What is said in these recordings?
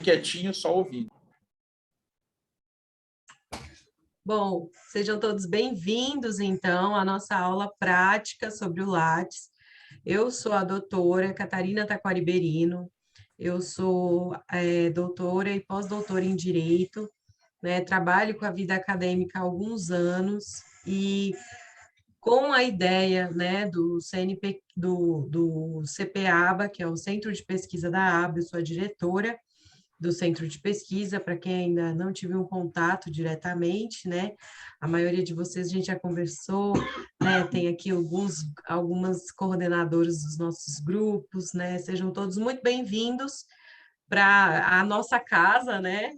quietinho, só ouvindo. Bom, sejam todos bem-vindos, então, à nossa aula prática sobre o Lattes. Eu sou a doutora Catarina Taquariberino, eu sou doutora e pós-doutora em Direito, né? Trabalho com a vida acadêmica há alguns anos e com a ideia, né, do CNP, do CPABA, que é o Centro de Pesquisa da ABA, eu sou a diretora do centro de pesquisa, para quem ainda não tive um contato diretamente, né? A maioria de vocês a gente já conversou, né? Tem aqui algumas coordenadoras dos nossos grupos, né? Sejam todos muito bem-vindos para a nossa casa, né?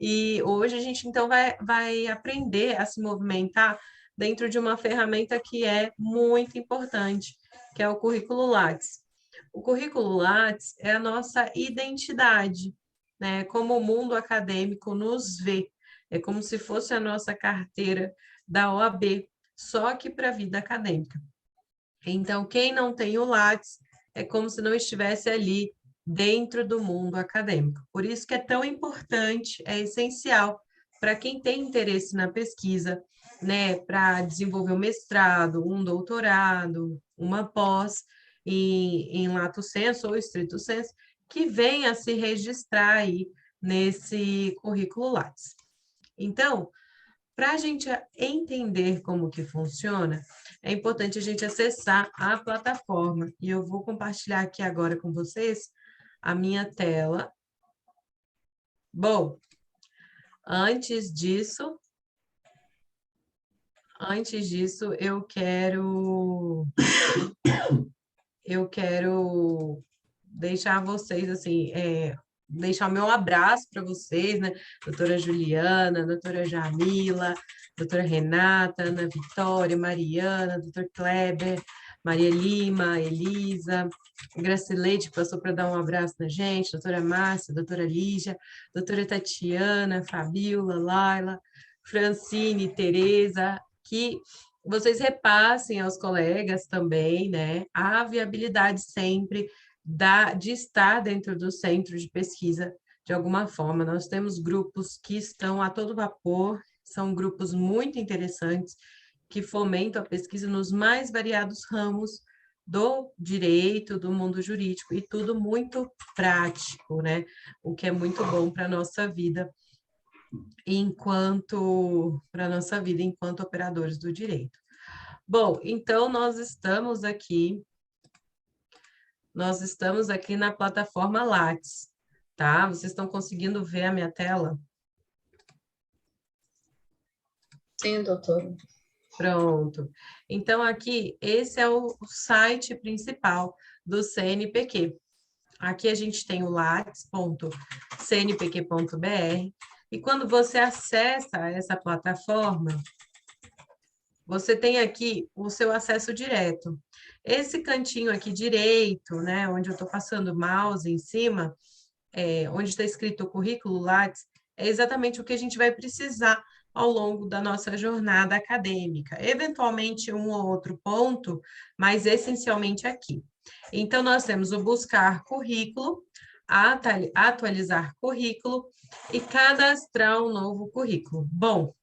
E hoje a gente então vai aprender a se movimentar dentro de uma ferramenta que é muito importante, que é o currículo Lattes. O currículo Lattes é a nossa identidade, né? Como o mundo acadêmico nos vê. É como se fosse a nossa carteira da OAB, só que para a vida acadêmica. Então, quem não tem o Lattes é como se não estivesse ali dentro do mundo acadêmico. Por isso que é tão importante, é essencial para quem tem interesse na pesquisa, né, para desenvolver um mestrado, um doutorado, uma pós em lato sensu ou estrito sensu, que venha se registrar aí nesse currículo Lattes. Então, para a gente entender como que funciona, é importante a gente acessar a plataforma. E eu vou compartilhar aqui agora com vocês a minha tela. Bom, antes disso, eu quero deixar vocês assim, deixar o meu abraço para vocês, né? Doutora Juliana, doutora Jamila, doutora Renata, Ana Vitória, Mariana, doutor Kleber, Maria Lima, Elisa, Gracileide, que passou para dar um abraço na gente, doutora Márcia, doutora Lígia, doutora Tatiana, Fabiola, Laila, Francine, Tereza, que vocês repassem aos colegas também, né, a viabilidade sempre de estar dentro do centro de pesquisa de alguma forma. Nós temos grupos que estão a todo vapor, são grupos muito interessantes, que fomentam a pesquisa nos mais variados ramos do direito, do mundo jurídico, e tudo muito prático, né? O que é muito bom para a nossa vida enquanto operadores do direito. Bom, então nós estamos aqui na plataforma Lattes, tá? Vocês estão conseguindo ver a minha tela? Sim, doutora. Pronto. Então, aqui, esse é o site principal do CNPq. Aqui a gente tem o lattes.cnpq.br, e quando você acessa essa plataforma, você tem aqui o seu acesso direto. Esse cantinho aqui direito, né, onde eu estou passando o mouse em cima, onde está escrito o currículo Lattes, é exatamente o que a gente vai precisar ao longo da nossa jornada acadêmica. Eventualmente, um ou outro ponto, mas essencialmente aqui. Então, nós temos o buscar currículo, atualizar currículo e cadastrar um novo currículo. Bom,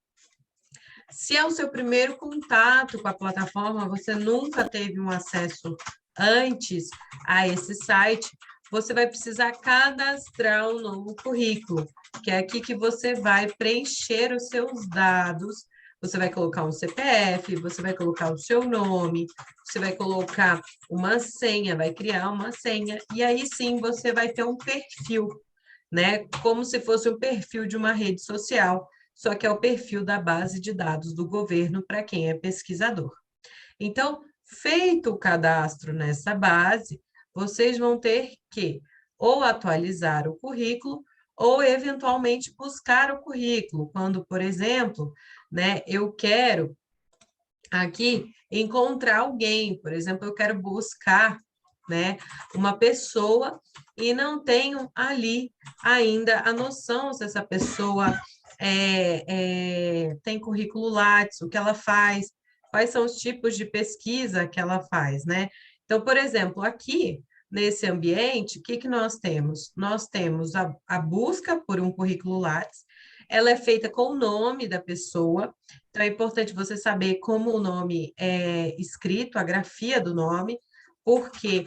se é o seu primeiro contato com a plataforma, você nunca teve um acesso antes a esse site, você vai precisar cadastrar um novo currículo, que é aqui que você vai preencher os seus dados. Você vai colocar um CPF, você vai colocar o seu nome, você vai colocar uma senha, vai criar uma senha, e aí sim você vai ter um perfil, né? Como se fosse um perfil de uma rede social, só que é o perfil da base de dados do governo para quem é pesquisador. Então, feito o cadastro nessa base, vocês vão ter que ou atualizar o currículo ou, eventualmente, buscar o currículo. Quando, por exemplo, né, eu quero aqui encontrar alguém, por exemplo, eu quero buscar, né, uma pessoa e não tenho ali ainda a noção se essa pessoa tem currículo Lattes, o que ela faz, quais são os tipos de pesquisa que ela faz, né? Então, por exemplo, aqui nesse ambiente, o que nós temos? Nós temos a busca por um currículo Lattes, ela é feita com o nome da pessoa, então é importante você saber como o nome é escrito, a grafia do nome, porque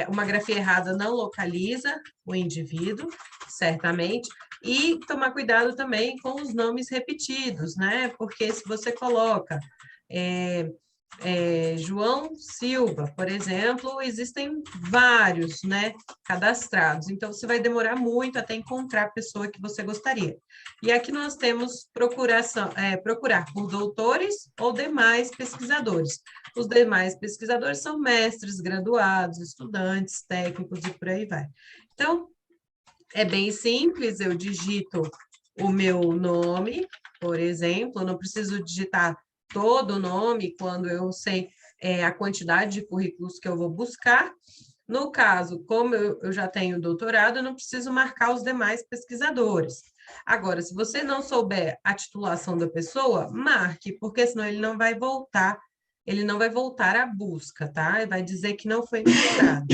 uma grafia errada não localiza o indivíduo, certamente, e tomar cuidado também com os nomes repetidos, né? Porque se você coloca João Silva, por exemplo, existem vários, né, cadastrados. Então, você vai demorar muito até encontrar a pessoa que você gostaria. E aqui nós temos procurar por doutores ou demais pesquisadores. Os demais pesquisadores são mestres, graduados, estudantes, técnicos e por aí vai. Então, é bem simples, eu digito o meu nome, por exemplo, eu não preciso digitar todo o nome quando eu sei a quantidade de currículos que eu vou buscar. No caso, como eu já tenho doutorado, eu não preciso marcar os demais pesquisadores. Agora, se você não souber a titulação da pessoa, marque, porque senão ele não vai voltar à busca, tá? Vai dizer que não foi encontrado.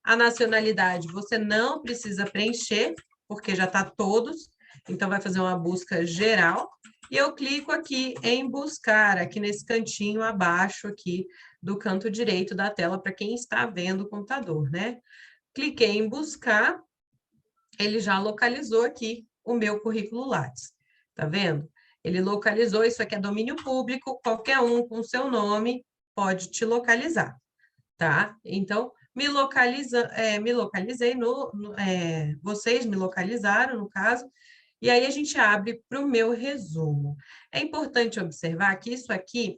A nacionalidade você não precisa preencher, porque já está todos, então vai fazer uma busca geral. E eu clico aqui em buscar, aqui nesse cantinho abaixo aqui do canto direito da tela, para quem está vendo o computador, né? Cliquei em buscar, ele já localizou aqui o meu currículo Lattes, tá vendo? Ele localizou, isso aqui é domínio público, qualquer um com seu nome pode te localizar, tá? Então, me localizei vocês me localizaram, no caso, e aí a gente abre para o meu resumo. É importante observar que isso aqui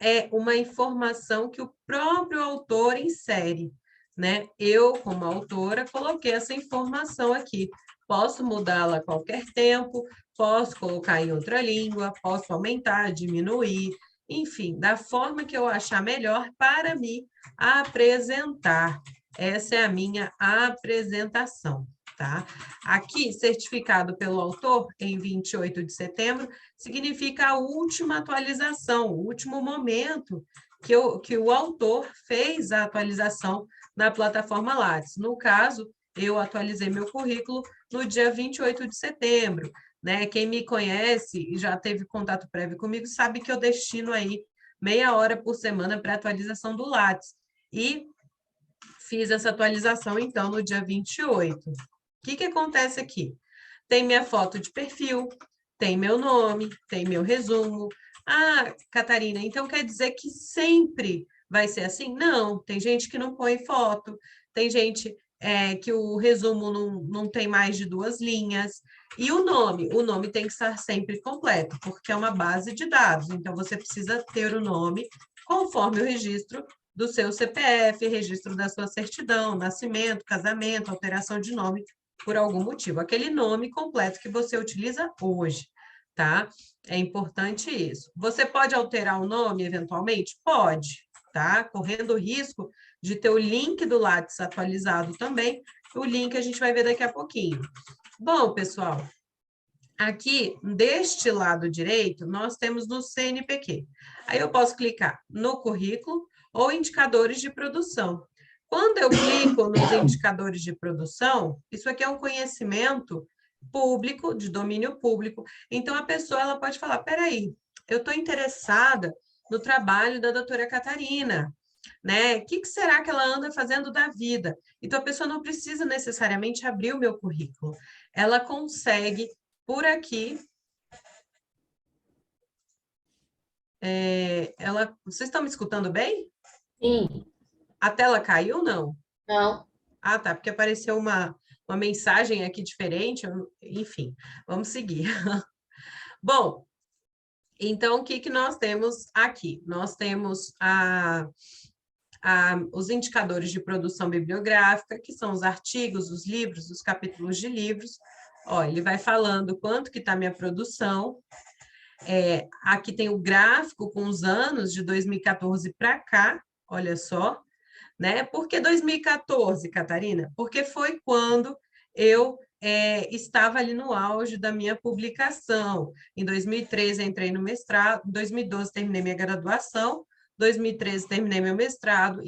é uma informação que o próprio autor insere, né? Eu, como autora, coloquei essa informação aqui. Posso mudá-la a qualquer tempo, posso colocar em outra língua, posso aumentar, diminuir, enfim, da forma que eu achar melhor para me apresentar. Essa é a minha apresentação, tá? Aqui, certificado pelo autor em 28 de setembro, significa a última atualização, o último momento que o autor fez a atualização na plataforma Lattes. No caso, eu atualizei meu currículo no dia 28 de setembro, né? Quem me conhece e já teve contato prévio comigo sabe que eu destino aí meia hora por semana para atualização do Lattes. E fiz essa atualização, então, no dia 28. O que acontece aqui? Tem minha foto de perfil, tem meu nome, tem meu resumo. Ah, Catarina, então quer dizer que sempre vai ser assim? Não, tem gente que não põe foto, tem gente que o resumo não tem mais de 2 linhas. E o nome tem que estar sempre completo, porque é uma base de dados, então você precisa ter o nome conforme o registro do seu CPF, registro da sua certidão, nascimento, casamento, alteração de nome, por algum motivo. Aquele nome completo que você utiliza hoje, tá? É importante isso. Você pode alterar o nome, eventualmente? Pode, tá? Correndo o risco de ter o link do Lattes atualizado também. O link a gente vai ver daqui a pouquinho. Bom, pessoal, aqui deste lado direito, nós temos no CNPq. Aí eu posso clicar no currículo ou indicadores de produção. Quando eu clico nos indicadores de produção, isso aqui é um conhecimento público, de domínio público. Então, a pessoa ela pode falar, peraí, eu estou interessada no trabalho da doutora Catarina, né? O que será que ela anda fazendo da vida? Então, a pessoa não precisa necessariamente abrir o meu currículo. Ela consegue, por aqui, vocês estão me escutando bem? Sim. A tela caiu, não? Não. Ah, tá, porque apareceu uma mensagem aqui diferente, enfim, vamos seguir. Bom, então, o que nós temos aqui? Nós temos os indicadores de produção bibliográfica, que são os artigos, os livros, os capítulos de livros. Ó, ele vai falando quanto que está a minha produção. Aqui tem o gráfico com os anos de 2014 para cá, olha só. Né? Por que 2014, Catarina? Porque foi quando eu estava ali no auge da minha publicação. Em 2013 entrei no mestrado, em 2012 terminei minha graduação, 2013 terminei meu mestrado,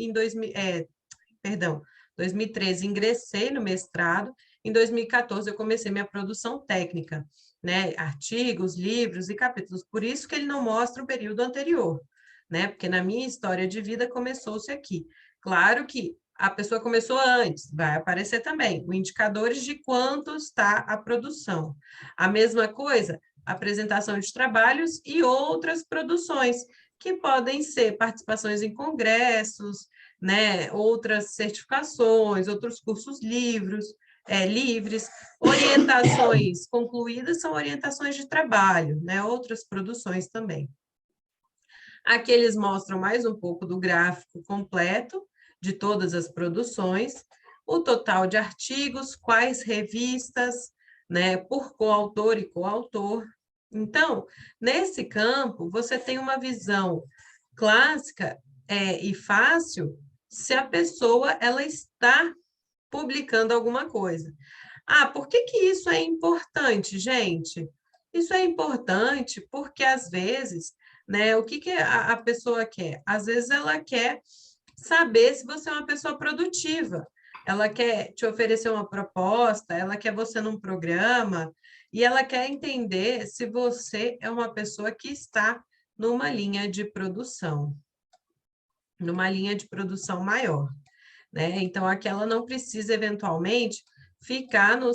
perdão, 2013 ingressei no mestrado, em 2014 eu comecei minha produção técnica, né? Artigos, livros e capítulos. Por isso que ele não mostra o período anterior, né? Porque na minha história de vida começou-se aqui. Claro que a pessoa começou antes, vai aparecer também os indicadores de quanto está a produção. A mesma coisa, apresentação de trabalhos e outras produções, que podem ser participações em congressos, né, outras certificações, outros cursos livres, orientações concluídas são orientações de trabalho, né, outras produções também. Aqui eles mostram mais um pouco do gráfico completo de todas as produções, o total de artigos, quais revistas, né, por coautor e coautor. Então, nesse campo, você tem uma visão clássica e fácil se a pessoa ela está publicando alguma coisa. Ah, por que que isso é importante, gente? Isso é importante porque, às vezes, né, o que que a pessoa quer? Às vezes ela quer saber se você é uma pessoa produtiva. Ela quer te oferecer uma proposta, ela quer você num programa, e ela quer entender se você é uma pessoa que está numa linha de produção, numa linha de produção maior, né? Então, aqui ela não precisa, eventualmente, ficar no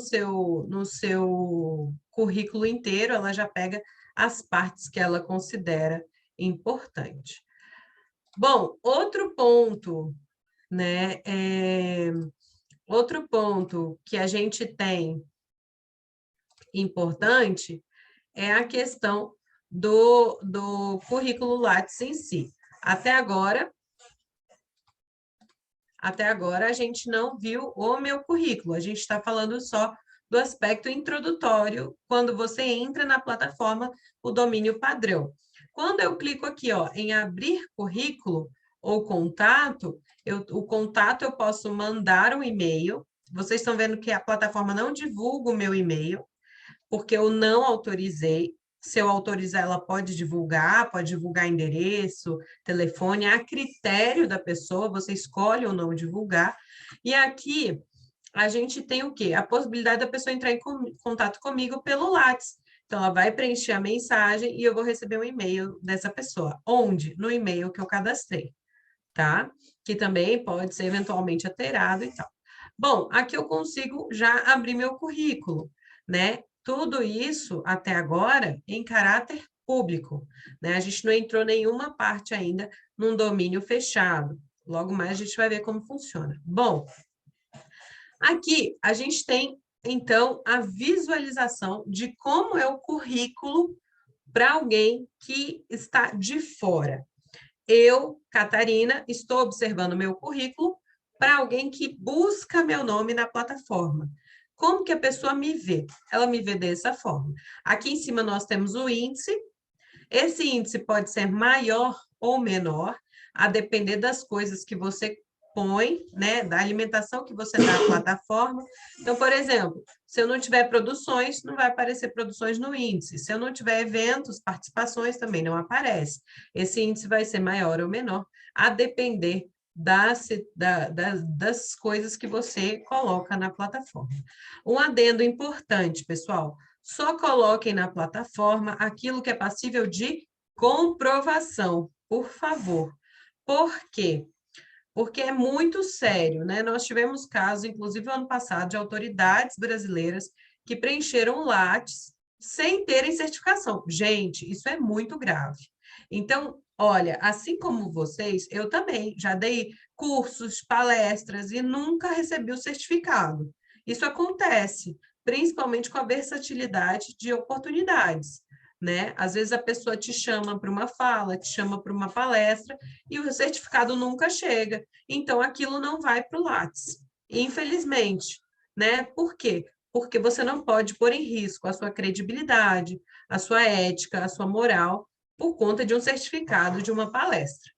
seu currículo inteiro, ela já pega as partes que ela considera importante. Bom, outro ponto, né? Outro ponto que a gente tem importante é a questão do currículo Lattes em si. Até agora, a gente não viu o meu currículo, a gente está falando só do aspecto introdutório, quando você entra na plataforma, o domínio padrão. Quando eu clico aqui, ó, em abrir currículo ou contato, o contato eu posso mandar um e-mail. Vocês estão vendo que a plataforma não divulga o meu e-mail, porque eu não autorizei. Se eu autorizar, ela pode divulgar endereço, telefone, a critério da pessoa, você escolhe ou não divulgar. E aqui a gente tem o quê? A possibilidade da pessoa entrar em contato comigo pelo Lattes. Então, ela vai preencher a mensagem e eu vou receber um e-mail dessa pessoa. Onde? No e-mail que eu cadastrei, tá? Que também pode ser eventualmente alterado e tal. Bom, aqui eu consigo já abrir meu currículo, né? Tudo isso, até agora, em caráter público, né? A gente não entrou nenhuma parte ainda num domínio fechado. Logo mais a gente vai ver como funciona. Bom, aqui a gente tem, então, a visualização de como é o currículo para alguém que está de fora. Eu, Catarina, estou observando meu currículo para alguém que busca meu nome na plataforma. Como que a pessoa me vê? Ela me vê dessa forma. Aqui em cima nós temos o índice. Esse índice pode ser maior ou menor, a depender das coisas que você põe, né, da alimentação que você dá à plataforma. Então, por exemplo, se eu não tiver produções, não vai aparecer produções no índice. Se eu não tiver eventos, participações, também não aparece. Esse índice vai ser maior ou menor, a depender das coisas que você coloca na plataforma. Um adendo importante, pessoal, só coloquem na plataforma aquilo que é passível de comprovação, por favor. Por quê? Porque é muito sério, né? Nós tivemos casos, inclusive ano passado, de autoridades brasileiras que preencheram o Lattes sem terem certificação. Gente, isso é muito grave. Então, olha, assim como vocês, eu também já dei cursos, palestras e nunca recebi o certificado. Isso acontece, principalmente com a versatilidade de oportunidades, né? Às vezes a pessoa te chama para uma fala, te chama para uma palestra e o certificado nunca chega. Então, aquilo não vai para o Lattes, infelizmente, né? Por quê? Porque você não pode pôr em risco a sua credibilidade, a sua ética, a sua moral, por conta de um certificado de uma palestra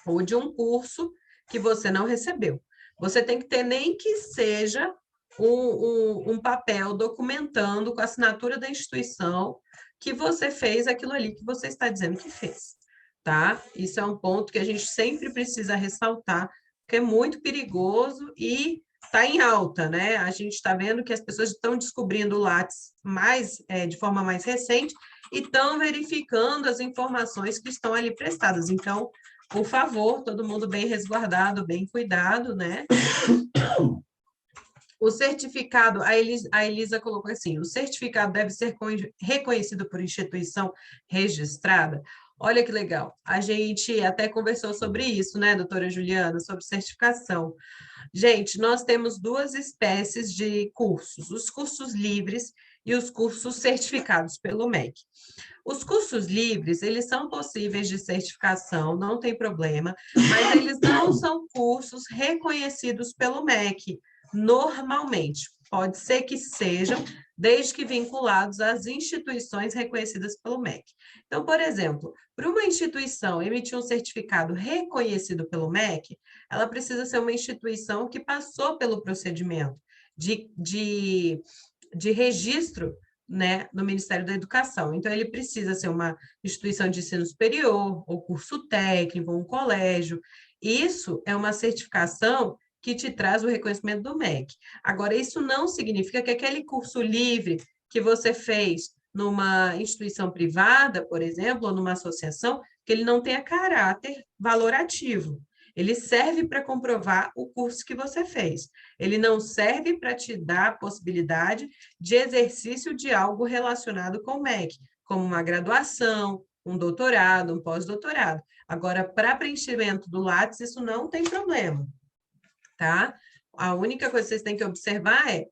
ou de um curso que você não recebeu. Você tem que ter nem que seja um papel documentando com a assinatura da instituição que você fez aquilo ali que você está dizendo que fez, tá? Isso é um ponto que a gente sempre precisa ressaltar porque é muito perigoso e está em alta, né? A gente está vendo que as pessoas estão descobrindo o Lattes de forma mais recente e estão verificando as informações que estão ali prestadas. Então, por favor, todo mundo bem resguardado, bem cuidado, né? O certificado, a Elisa colocou assim, o certificado deve ser reconhecido por instituição registrada. Olha que legal, a gente até conversou sobre isso, né, doutora Juliana, sobre certificação. Gente, nós temos duas espécies de cursos, os cursos livres e os cursos certificados pelo MEC. Os cursos livres, eles são possíveis de certificação, não tem problema, mas eles não são cursos reconhecidos pelo MEC, normalmente. Pode ser que sejam, desde que vinculados às instituições reconhecidas pelo MEC. Então, por exemplo, para uma instituição emitir um certificado reconhecido pelo MEC, ela precisa ser uma instituição que passou pelo procedimento de registro, né, no Ministério da Educação. Então, ele precisa ser uma instituição de ensino superior, ou curso técnico, ou um colégio. Isso é uma certificação que te traz o reconhecimento do MEC. Agora, isso não significa que aquele curso livre que você fez numa instituição privada, por exemplo, ou numa associação, que ele não tenha caráter valorativo. Ele serve para comprovar o curso que você fez. Ele não serve para te dar a possibilidade de exercício de algo relacionado com o MEC, como uma graduação, um doutorado, um pós-doutorado. Agora, para preenchimento do Lattes, isso não tem problema, tá? A única coisa que vocês têm que observar é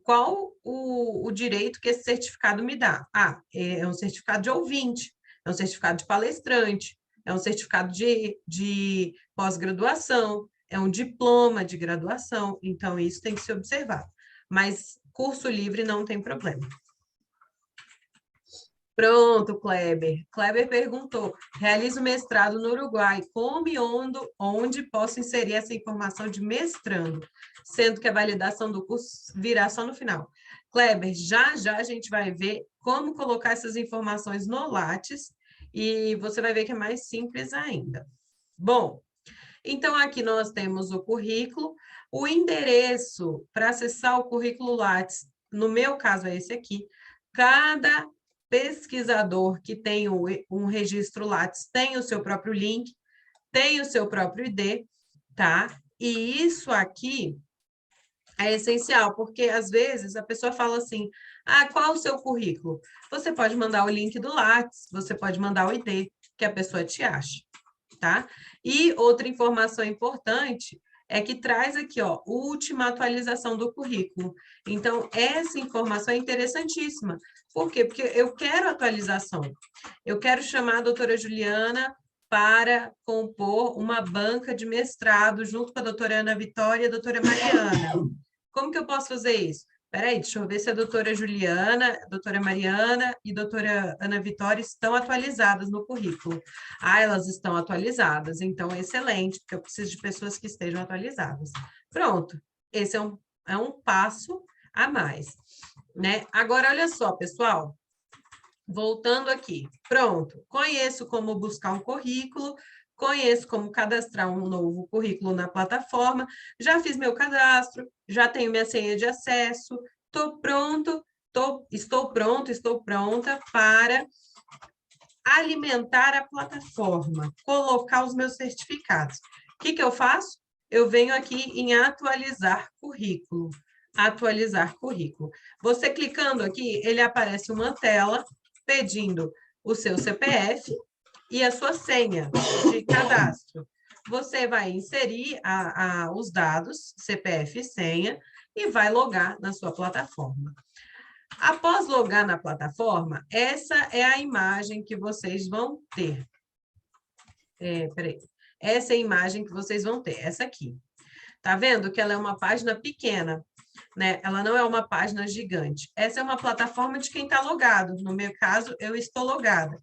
qual o direito que esse certificado me dá. Ah, é um certificado de ouvinte, é um certificado de palestrante, é um certificado de pós-graduação, é um diploma de graduação, então isso tem que ser observado. Mas curso livre não tem problema. Pronto, Kleber. Kleber perguntou, realizo mestrado no Uruguai, como e onde posso inserir essa informação de mestrando, sendo que a validação do curso virá só no final. Kleber, já a gente vai ver como colocar essas informações no Lattes e você vai ver que é mais simples ainda. Bom, então aqui nós temos o currículo, o endereço para acessar o currículo Lattes, no meu caso é esse aqui, cada pesquisador que tem um registro Lattes tem o seu próprio link, tem o seu próprio ID, tá? E isso aqui é essencial, porque às vezes a pessoa fala assim, qual o seu currículo? Você pode mandar o link do Lattes, você pode mandar o ID, que a pessoa te acha, tá? E outra informação importante é que traz aqui, ó, última atualização do currículo. Então, essa informação é interessantíssima. Por quê? Porque eu quero atualização. Eu quero chamar a doutora Juliana para compor uma banca de mestrado junto com a doutora Ana Vitória e a doutora Mariana. Como que eu posso fazer isso? Peraí, deixa eu ver se a doutora Juliana, a doutora Mariana e a doutora Ana Vitória estão atualizadas no currículo. Elas estão atualizadas, então excelente, porque eu preciso de pessoas que estejam atualizadas. Pronto, esse é um passo a mais, né? Agora, olha só, pessoal, voltando aqui, pronto, conheço como buscar um currículo, conheço como cadastrar um novo currículo na plataforma, já fiz meu cadastro, já tenho minha senha de acesso, estou pronta para alimentar a plataforma, colocar os meus certificados. O que eu faço? Eu venho aqui em atualizar currículo. Atualizar currículo. Você clicando aqui, ele aparece uma tela pedindo o seu CPF e a sua senha de cadastro. Você vai inserir os dados, CPF e senha, e vai logar na sua plataforma. Após logar na plataforma, essa é a imagem que vocês vão ter. Essa é a imagem que vocês vão ter, essa aqui. Tá vendo que ela é uma página pequena, né? Ela não é uma página gigante. Essa é uma plataforma de quem está logado. No meu caso, eu estou logada.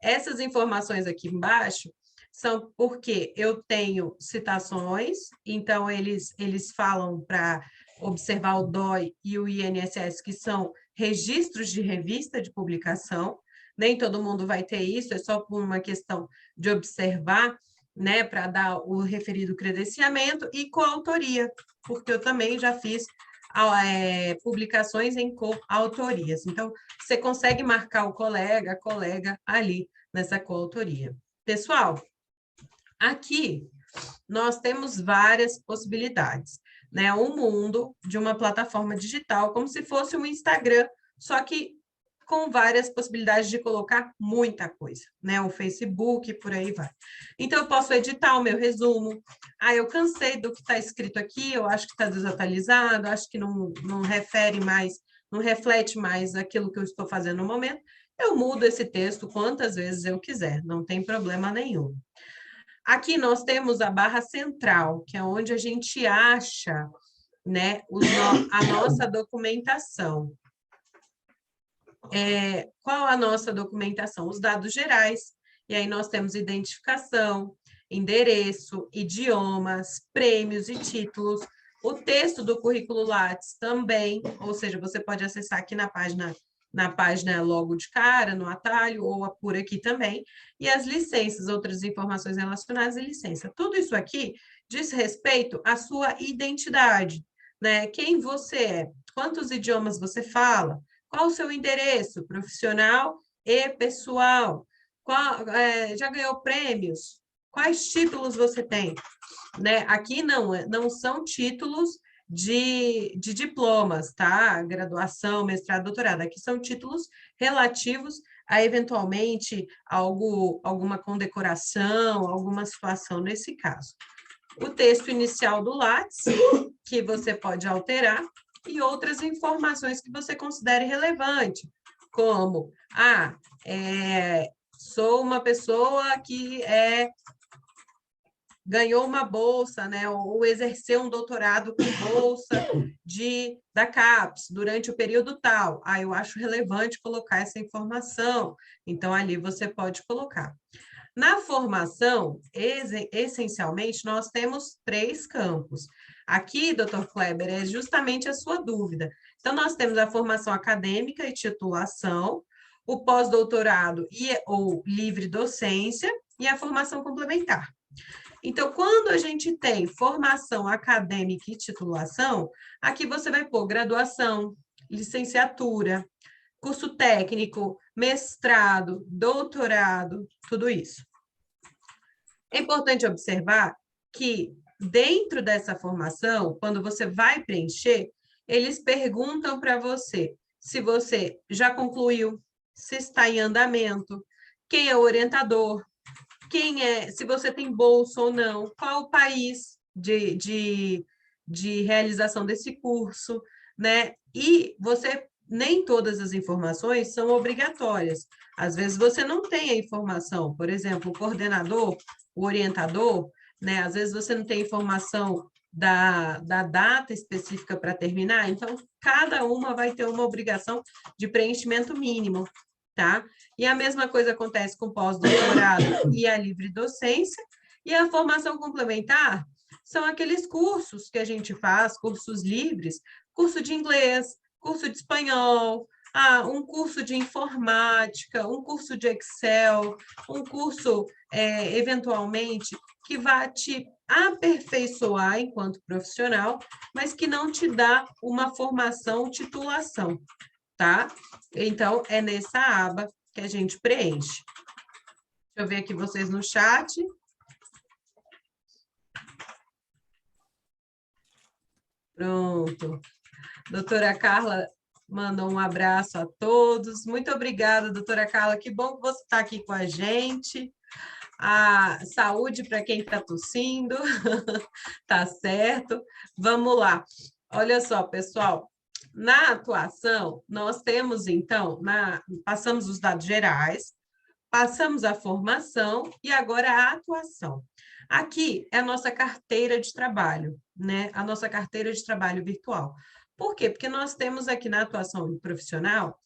Essas informações aqui embaixo são porque eu tenho citações, então eles falam para observar o DOI e o INSS, que são registros de revista de publicação. Nem todo mundo vai ter isso, é só por uma questão de observar, né, para dar o referido credenciamento, e coautoria, porque eu também já fiz publicações em coautorias. Então, você consegue marcar o colega, a colega ali nessa coautoria. Pessoal, aqui nós temos várias possibilidades, né? Um mundo de uma plataforma digital, como se fosse um Instagram, só que com várias possibilidades de colocar muita coisa, né? O Facebook, por aí vai. Então, eu posso editar o meu resumo. Ah, eu cansei do que está escrito aqui, eu acho que está desatualizado, acho que não refere mais, não reflete mais aquilo que eu estou fazendo no momento. Eu mudo esse texto quantas vezes eu quiser, não tem problema nenhum. Aqui nós temos a barra central, que é onde a gente acha, né, a nossa documentação. Qual a nossa documentação? Os dados gerais, e aí nós temos identificação, endereço, idiomas, prêmios e títulos, o texto do currículo Lattes também, ou seja, você pode acessar aqui na página logo de cara, no atalho, ou por aqui também, e as licenças, outras informações relacionadas à licença. Tudo isso aqui diz respeito à sua identidade, né? Quem você é, quantos idiomas você fala, qual o seu endereço profissional e pessoal? Já ganhou prêmios? Quais títulos você tem? Né? Aqui não são títulos de diplomas, tá? Graduação, mestrado, doutorado. Aqui são títulos relativos a, eventualmente, alguma condecoração, alguma situação nesse caso. O texto inicial do Lattes, que você pode alterar, e outras informações que você considere relevante, como, sou uma pessoa que ganhou uma bolsa, né, ou exerceu um doutorado com bolsa da CAPES durante o período tal. Eu acho relevante colocar essa informação, então ali você pode colocar. Na formação, essencialmente, nós temos 3 campos. Aqui, doutor Kleber, é justamente a sua dúvida. Então, nós temos a formação acadêmica e titulação, o pós-doutorado ou livre docência e a formação complementar. Então, quando a gente tem formação acadêmica e titulação, aqui você vai pôr graduação, licenciatura, curso técnico, mestrado, doutorado, tudo isso. É importante observar que, dentro dessa formação, quando você vai preencher, eles perguntam para você se você já concluiu, se está em andamento, quem é o orientador, se você tem bolsa ou não, qual o país de realização desse curso, né? E nem todas as informações são obrigatórias. Às vezes você não tem a informação, por exemplo, o coordenador, o orientador, né? Às vezes você não tem informação da data específica para terminar, então cada uma vai ter uma obrigação de preenchimento mínimo, tá? E a mesma coisa acontece com o pós-doutorado e a livre docência, e a formação complementar são aqueles cursos que a gente faz, cursos livres, curso de inglês, curso de espanhol, um curso de informática, um curso de Excel, um curso, eventualmente, que vai te aperfeiçoar enquanto profissional, mas que não te dá uma formação, titulação, tá? Então, é nessa aba que a gente preenche. Deixa eu ver aqui vocês no chat. Pronto. Doutora Carla mandou um abraço a todos. Muito obrigada, doutora Carla. Que bom que você está aqui com a gente. Saúde para quem está tossindo. Tá certo. Vamos lá. Olha só, pessoal. Na atuação, nós temos, então, passamos os dados gerais, passamos a formação e agora a atuação. Aqui é a nossa carteira de trabalho, né? A nossa carteira de trabalho virtual. Por quê? Porque nós temos aqui na atuação profissional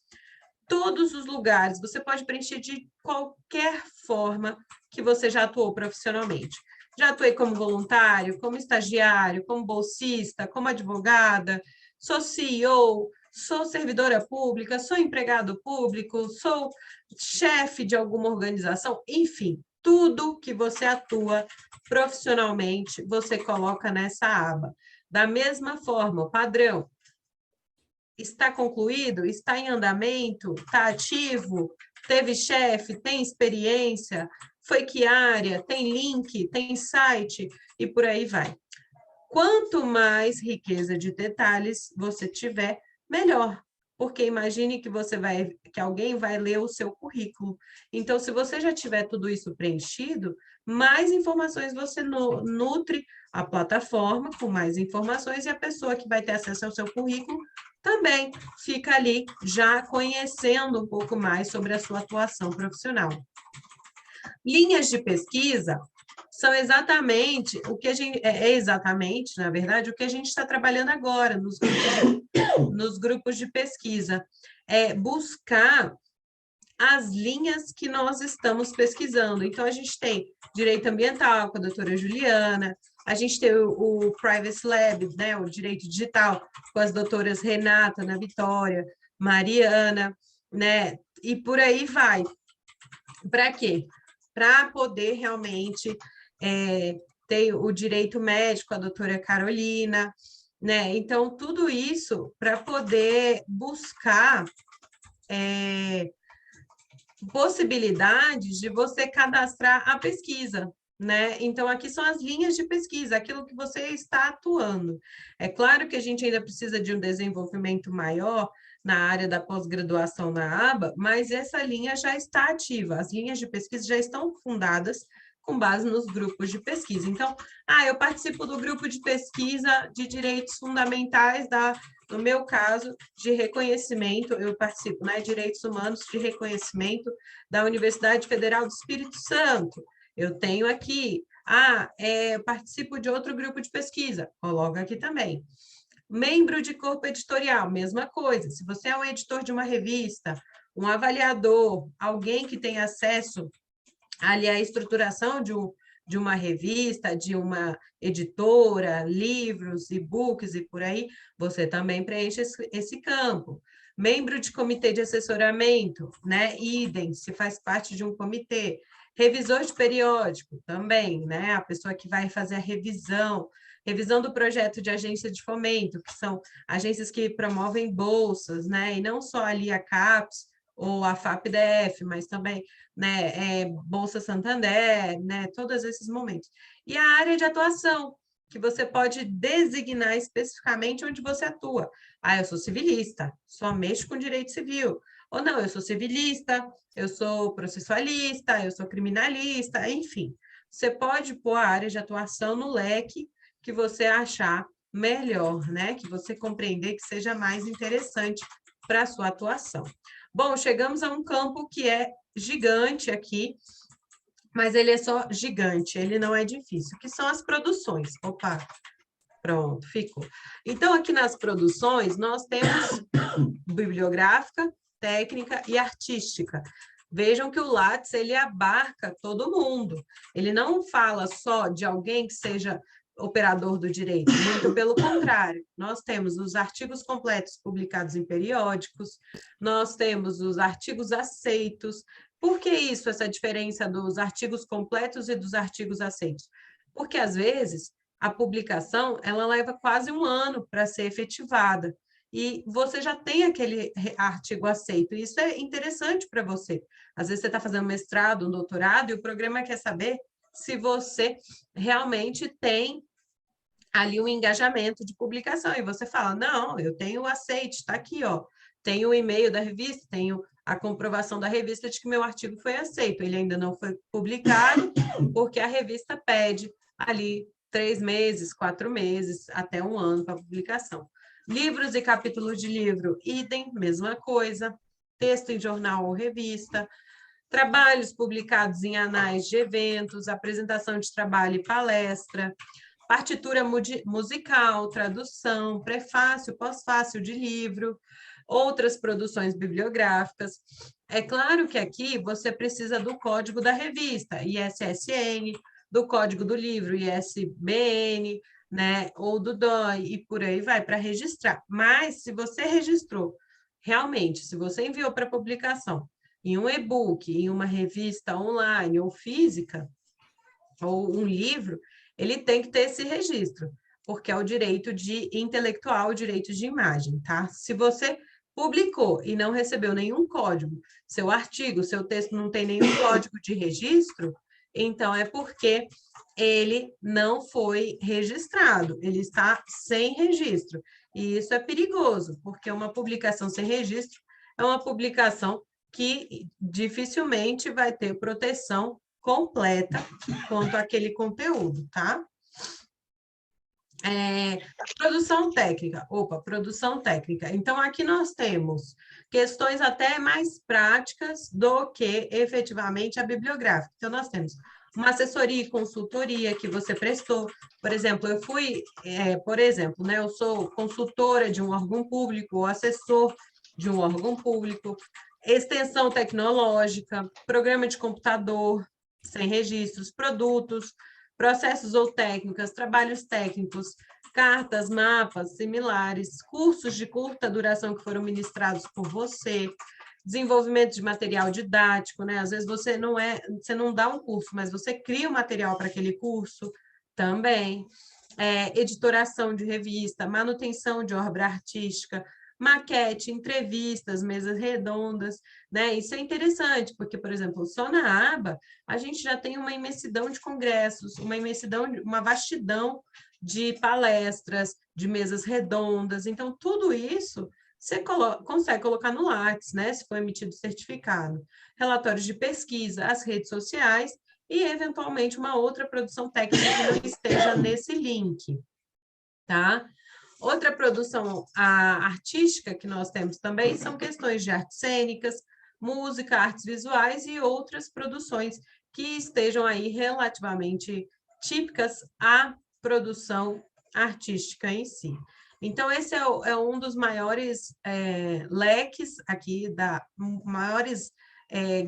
todos os lugares, você pode preencher de qualquer forma que você já atuou profissionalmente. Já atuei como voluntário, como estagiário, como bolsista, como advogada, sou CEO, sou servidora pública, sou empregado público, sou chefe de alguma organização, enfim, tudo que você atua profissionalmente, você coloca nessa aba. Da mesma forma, o padrão. Está concluído? Está em andamento? Está ativo? Teve chefe? Tem experiência? Foi que área? Tem link? Tem site? E por aí vai. Quanto mais riqueza de detalhes você tiver, melhor. Porque imagine que alguém vai ler o seu currículo. Então, se você já tiver tudo isso preenchido, mais informações você nutre a plataforma com mais informações e a pessoa que vai ter acesso ao seu currículo também fica ali já conhecendo um pouco mais sobre a sua atuação profissional. Linhas de pesquisa são exatamente o que a gente exatamente, na verdade, o que a gente está trabalhando agora nos grupos de pesquisa. É buscar as linhas que nós estamos pesquisando. Então, a gente tem direito ambiental com a doutora Juliana, a gente tem o Privacy Lab, né, o direito digital, com as doutoras Renata, Ana Vitória, Mariana, né, e por aí vai. Para quê? Para poder realmente ter o direito médico, a doutora Carolina, né? Então, tudo isso para poder buscar possibilidades de você cadastrar a pesquisa, né? Então, aqui são as linhas de pesquisa, aquilo que você está atuando. É claro que a gente ainda precisa de um desenvolvimento maior na área da pós-graduação na aba, mas essa linha já está ativa, as linhas de pesquisa já estão fundadas com base nos grupos de pesquisa. Então, eu participo do grupo de pesquisa de direitos fundamentais no meu caso, de reconhecimento, eu participo, né, Direitos Humanos de Reconhecimento da Universidade Federal do Espírito Santo. Eu tenho aqui, eu participo de outro grupo de pesquisa, coloco aqui também. Membro de corpo editorial, mesma coisa. Se você é um editor de uma revista, um avaliador, alguém que tem acesso ali à estruturação de uma revista, de uma editora, livros, e-books e por aí, você também preenche esse campo. Membro de comitê de assessoramento, né? Idem, se faz parte de um comitê. Revisor de periódico, também, né? A pessoa que vai fazer a revisão do projeto de agência de fomento, que são agências que promovem bolsas, né? E não só ali a CAPES ou a FAPDF, mas também, né, Bolsa Santander, né? Todos esses momentos. E a área de atuação, que você pode designar especificamente onde você atua. Eu sou civilista, só mexo com direito civil. Ou não, eu sou civilista, eu sou processualista, eu sou criminalista, enfim. Você pode pôr a área de atuação no leque que você achar melhor, né? Que você compreender que seja mais interessante para a sua atuação. Bom, chegamos a um campo que é gigante aqui, mas ele é só gigante, ele não é difícil, que são as produções. Opa, pronto, ficou. Então, aqui nas produções, nós temos bibliográfica, técnica e artística. Vejam que o Lattes, ele abarca todo mundo. Ele não fala só de alguém que seja operador do direito, muito pelo contrário. Nós temos os artigos completos publicados em periódicos, nós temos os artigos aceitos. Por que isso, essa diferença dos artigos completos e dos artigos aceitos? Porque, às vezes, a publicação, ela leva quase um ano para ser efetivada, e você já tem aquele artigo aceito, e isso é interessante para você. Às vezes você está fazendo mestrado, um doutorado, e o programa quer saber se você realmente tem ali um engajamento de publicação, e você fala, não, eu tenho o aceite, está aqui, ó, tenho o e-mail da revista, tenho a comprovação da revista de que meu artigo foi aceito, ele ainda não foi publicado, porque a revista pede ali 3 meses, 4 meses, até um ano para publicação. Livros e capítulos de livro, idem, mesma coisa, texto em jornal ou revista, trabalhos publicados em anais de eventos, apresentação de trabalho e palestra, partitura musical, tradução, prefácio, pós-fácio de livro, outras produções bibliográficas. É claro que aqui você precisa do código da revista, ISSN, do código do livro, ISBN, né, ou do DOI, e por aí vai, para registrar. Mas, se você registrou, realmente, se você enviou para publicação, em um e-book, em uma revista online ou física, ou um livro, ele tem que ter esse registro, porque é o direito de intelectual, o direito de imagem, tá? Se você publicou e não recebeu nenhum código, seu artigo, seu texto não tem nenhum código de registro, então é porque ele não foi registrado, ele está sem registro. E isso é perigoso, porque uma publicação sem registro é uma publicação que dificilmente vai ter proteção completa quanto àquele conteúdo, tá? Produção técnica. Produção técnica. Então, aqui nós temos questões até mais práticas do que efetivamente a bibliográfica. Então, nós temos uma assessoria e consultoria que você prestou. Por exemplo, eu sou consultora de um órgão público, ou assessor de um órgão público, extensão tecnológica, programa de computador, sem registros, produtos, processos ou técnicas, trabalhos técnicos, cartas, mapas, similares, cursos de curta duração que foram ministrados por você, desenvolvimento de material didático, né? Às vezes você não dá um curso, mas você cria o material para aquele curso também. Editoração de revista, manutenção de obra artística, maquete, entrevistas, mesas redondas, né? Isso é interessante, porque, por exemplo, só na aba a gente já tem uma imensidão de congressos, uma vastidão de palestras, de mesas redondas. Então, tudo isso você consegue colocar no Lattes, né? Se for emitido certificado. Relatórios de pesquisa, as redes sociais e, eventualmente, uma outra produção técnica que não esteja nesse link, tá? Outra produção artística que nós temos também são questões de artes cênicas, música, artes visuais e outras produções que estejam aí relativamente típicas à produção artística em si. Então, esse é um dos maiores leques aqui, maiores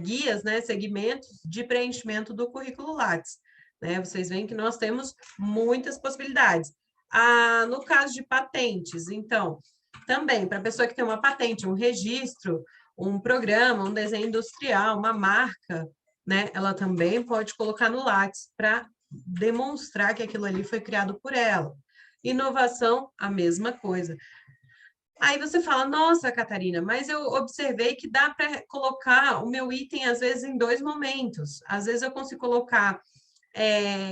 guias, né, segmentos de preenchimento do currículo Lattes. Né? Vocês veem que nós temos muitas possibilidades. No caso de patentes, então, também, para a pessoa que tem uma patente, um registro, um programa, um desenho industrial, uma marca, né, ela também pode colocar no Lattes para demonstrar que aquilo ali foi criado por ela. Inovação, a mesma coisa. Aí você fala, nossa, Catarina, mas eu observei que dá para colocar o meu item, às vezes, em 2 momentos. Às vezes eu consigo colocar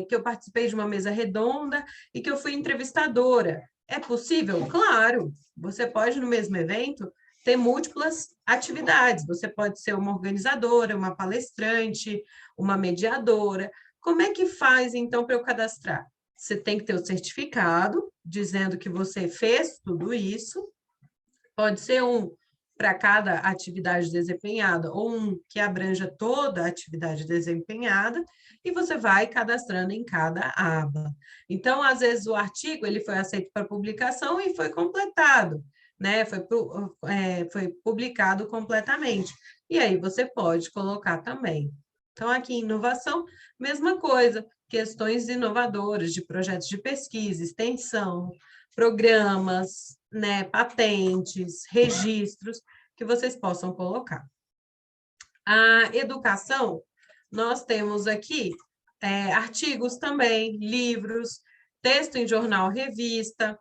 que eu participei de uma mesa redonda e que eu fui entrevistadora. É possível? Claro. Você pode, no mesmo evento, ter múltiplas atividades. Você pode ser uma organizadora, uma palestrante, uma mediadora. Como é que faz, então, para eu cadastrar? Você tem que ter o certificado, dizendo que você fez tudo isso. Pode ser um para cada atividade desempenhada, ou um que abranja toda a atividade desempenhada, e você vai cadastrando em cada aba. Então, às vezes, o artigo ele foi aceito para publicação e foi completado, né? Foi publicado completamente. E aí você pode colocar também. Então, aqui em inovação, mesma coisa, questões inovadoras de projetos de pesquisa, extensão, programas, né, patentes, registros que vocês possam colocar. A educação, nós temos aqui artigos também, livros, texto em jornal, revista.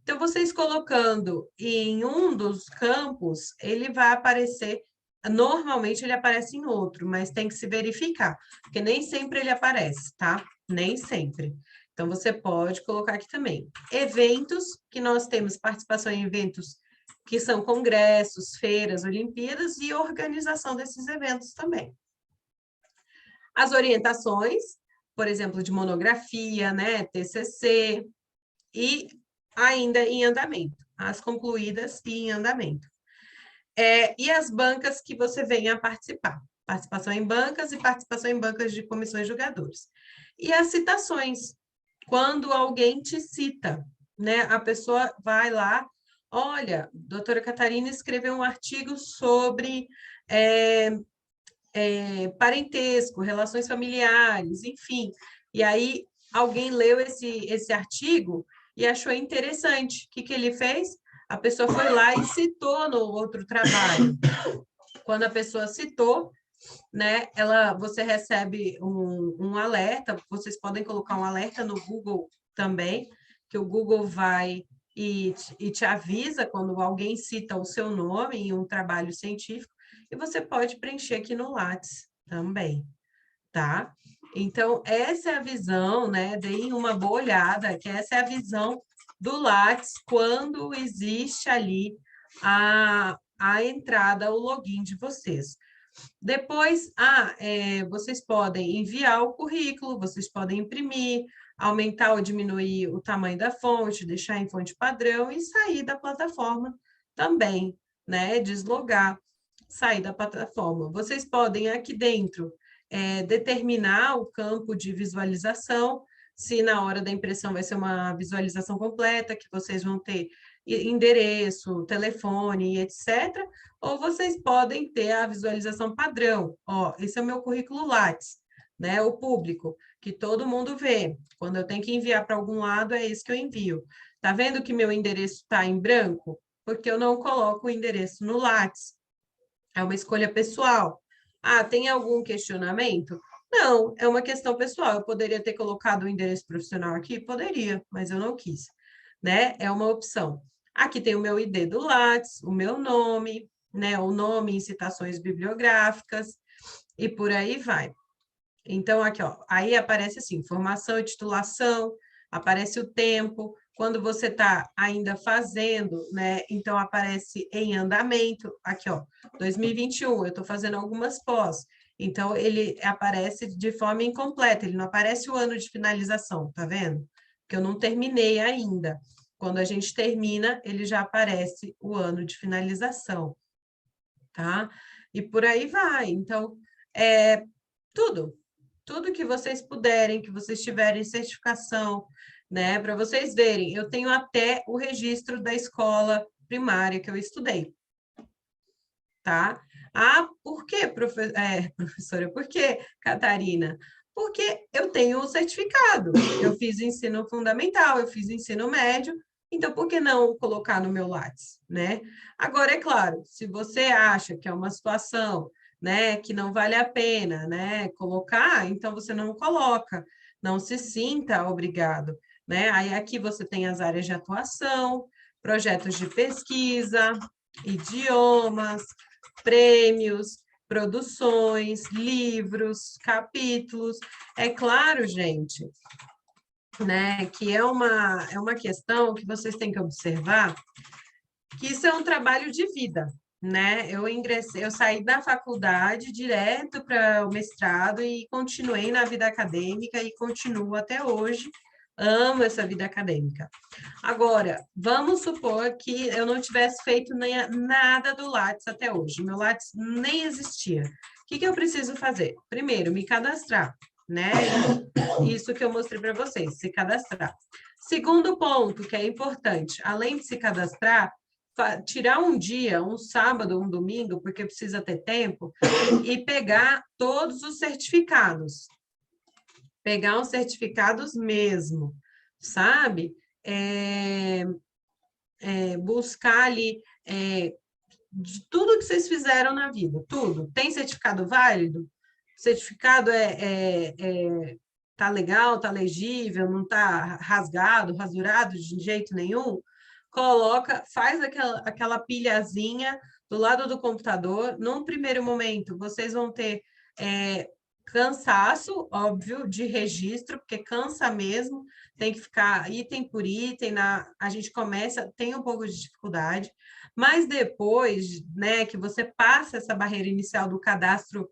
Então, vocês colocando em um dos campos, ele vai aparecer, normalmente ele aparece em outro, mas tem que se verificar, porque nem sempre ele aparece, tá? Nem sempre. Então, você pode colocar aqui também. Eventos, que nós temos participação em eventos que são congressos, feiras, Olimpíadas e organização desses eventos também. As orientações, por exemplo, de monografia, né, TCC, e ainda em andamento, as concluídas e em andamento. E as bancas que você venha a participar. Participação em bancas e participação em bancas de comissões julgadoras. E as citações, quando alguém te cita, né? A pessoa vai lá, olha, doutora Catarina escreveu um artigo sobre parentesco, relações familiares, enfim. E aí alguém leu esse artigo e achou interessante. O que ele fez? A pessoa foi lá e citou no outro trabalho. quando a pessoa citou, né, você recebe um alerta, vocês podem colocar um alerta no Google também, que o Google vai e te avisa quando alguém cita o seu nome em um trabalho científico, e você pode preencher aqui no Lattes também, tá? Então, essa é a visão, né? Deem uma boa olhada, que essa é a visão do Lattes quando existe ali a entrada, o login de vocês. Depois, vocês podem enviar o currículo, vocês podem imprimir, aumentar ou diminuir o tamanho da fonte, deixar em fonte padrão e sair da plataforma também, né? Deslogar, sair da plataforma. Vocês podem aqui dentro determinar o campo de visualização, se na hora da impressão vai ser uma visualização completa, que vocês vão ter endereço, telefone, etc., ou vocês podem ter a visualização padrão. Ó, esse é o meu currículo Lattes, né? O público, que todo mundo vê. Quando eu tenho que enviar para algum lado, é esse que eu envio. Tá vendo que meu endereço está em branco? Porque eu não coloco o endereço no Lattes. É uma escolha pessoal. Ah, tem algum questionamento? Não, é uma questão pessoal. Eu poderia ter colocado o endereço profissional aqui? Poderia, mas eu não quis, né? É uma opção. Aqui tem o meu ID do Lattes, o meu nome, né? O nome em citações bibliográficas e por aí vai. Então, aqui, ó, aí aparece assim, formação e titulação, aparece o tempo, quando você está ainda fazendo, né? Então, aparece em andamento, aqui, ó, 2021, eu estou fazendo algumas pós. Então, ele aparece de forma incompleta, ele não aparece o ano de finalização, tá vendo? Porque eu não terminei ainda. Quando a gente termina, ele já aparece o ano de finalização, tá? E por aí vai. Então, tudo, tudo que vocês puderem, que vocês tiverem certificação, né? Para vocês verem, eu tenho até o registro da escola primária que eu estudei, tá? Ah, por quê, professora? Por quê, Catarina? Porque eu tenho o certificado. Eu fiz ensino fundamental, eu fiz ensino médio, então por que não colocar no meu Lattes, né? Agora, é claro, se você acha que é uma situação, né, que não vale a pena, né, colocar, então você não coloca, não se sinta obrigado, né? Aí aqui você tem as áreas de atuação, projetos de pesquisa, idiomas, prêmios, produções, livros, capítulos. É claro, gente, né, que é uma questão que vocês têm que observar, que isso é um trabalho de vida, né? Eu saí da faculdade direto para o mestrado e continuei na vida acadêmica e continuo até hoje. Amo essa vida acadêmica. Agora, vamos supor que eu não tivesse feito nada do Lattes até hoje, meu Lattes nem existia. O que eu preciso fazer? Primeiro, me cadastrar, né? Isso que eu mostrei para vocês, se cadastrar. Segundo ponto, que é importante, além de se cadastrar, tirar um dia, um sábado, um domingo, porque precisa ter tempo, e pegar todos os certificados. Pegar os certificados mesmo, sabe? Buscar ali de tudo que vocês fizeram na vida, tudo. Tem certificado válido? Certificado tá legal, tá legível, não tá rasgado, rasurado de jeito nenhum? Coloca, faz aquela pilhazinha do lado do computador. Num primeiro momento, vocês vão ter cansaço, óbvio, de registro, porque cansa mesmo, tem que ficar item por item, a gente começa, tem um pouco de dificuldade, mas depois, né, que você passa essa barreira inicial do cadastro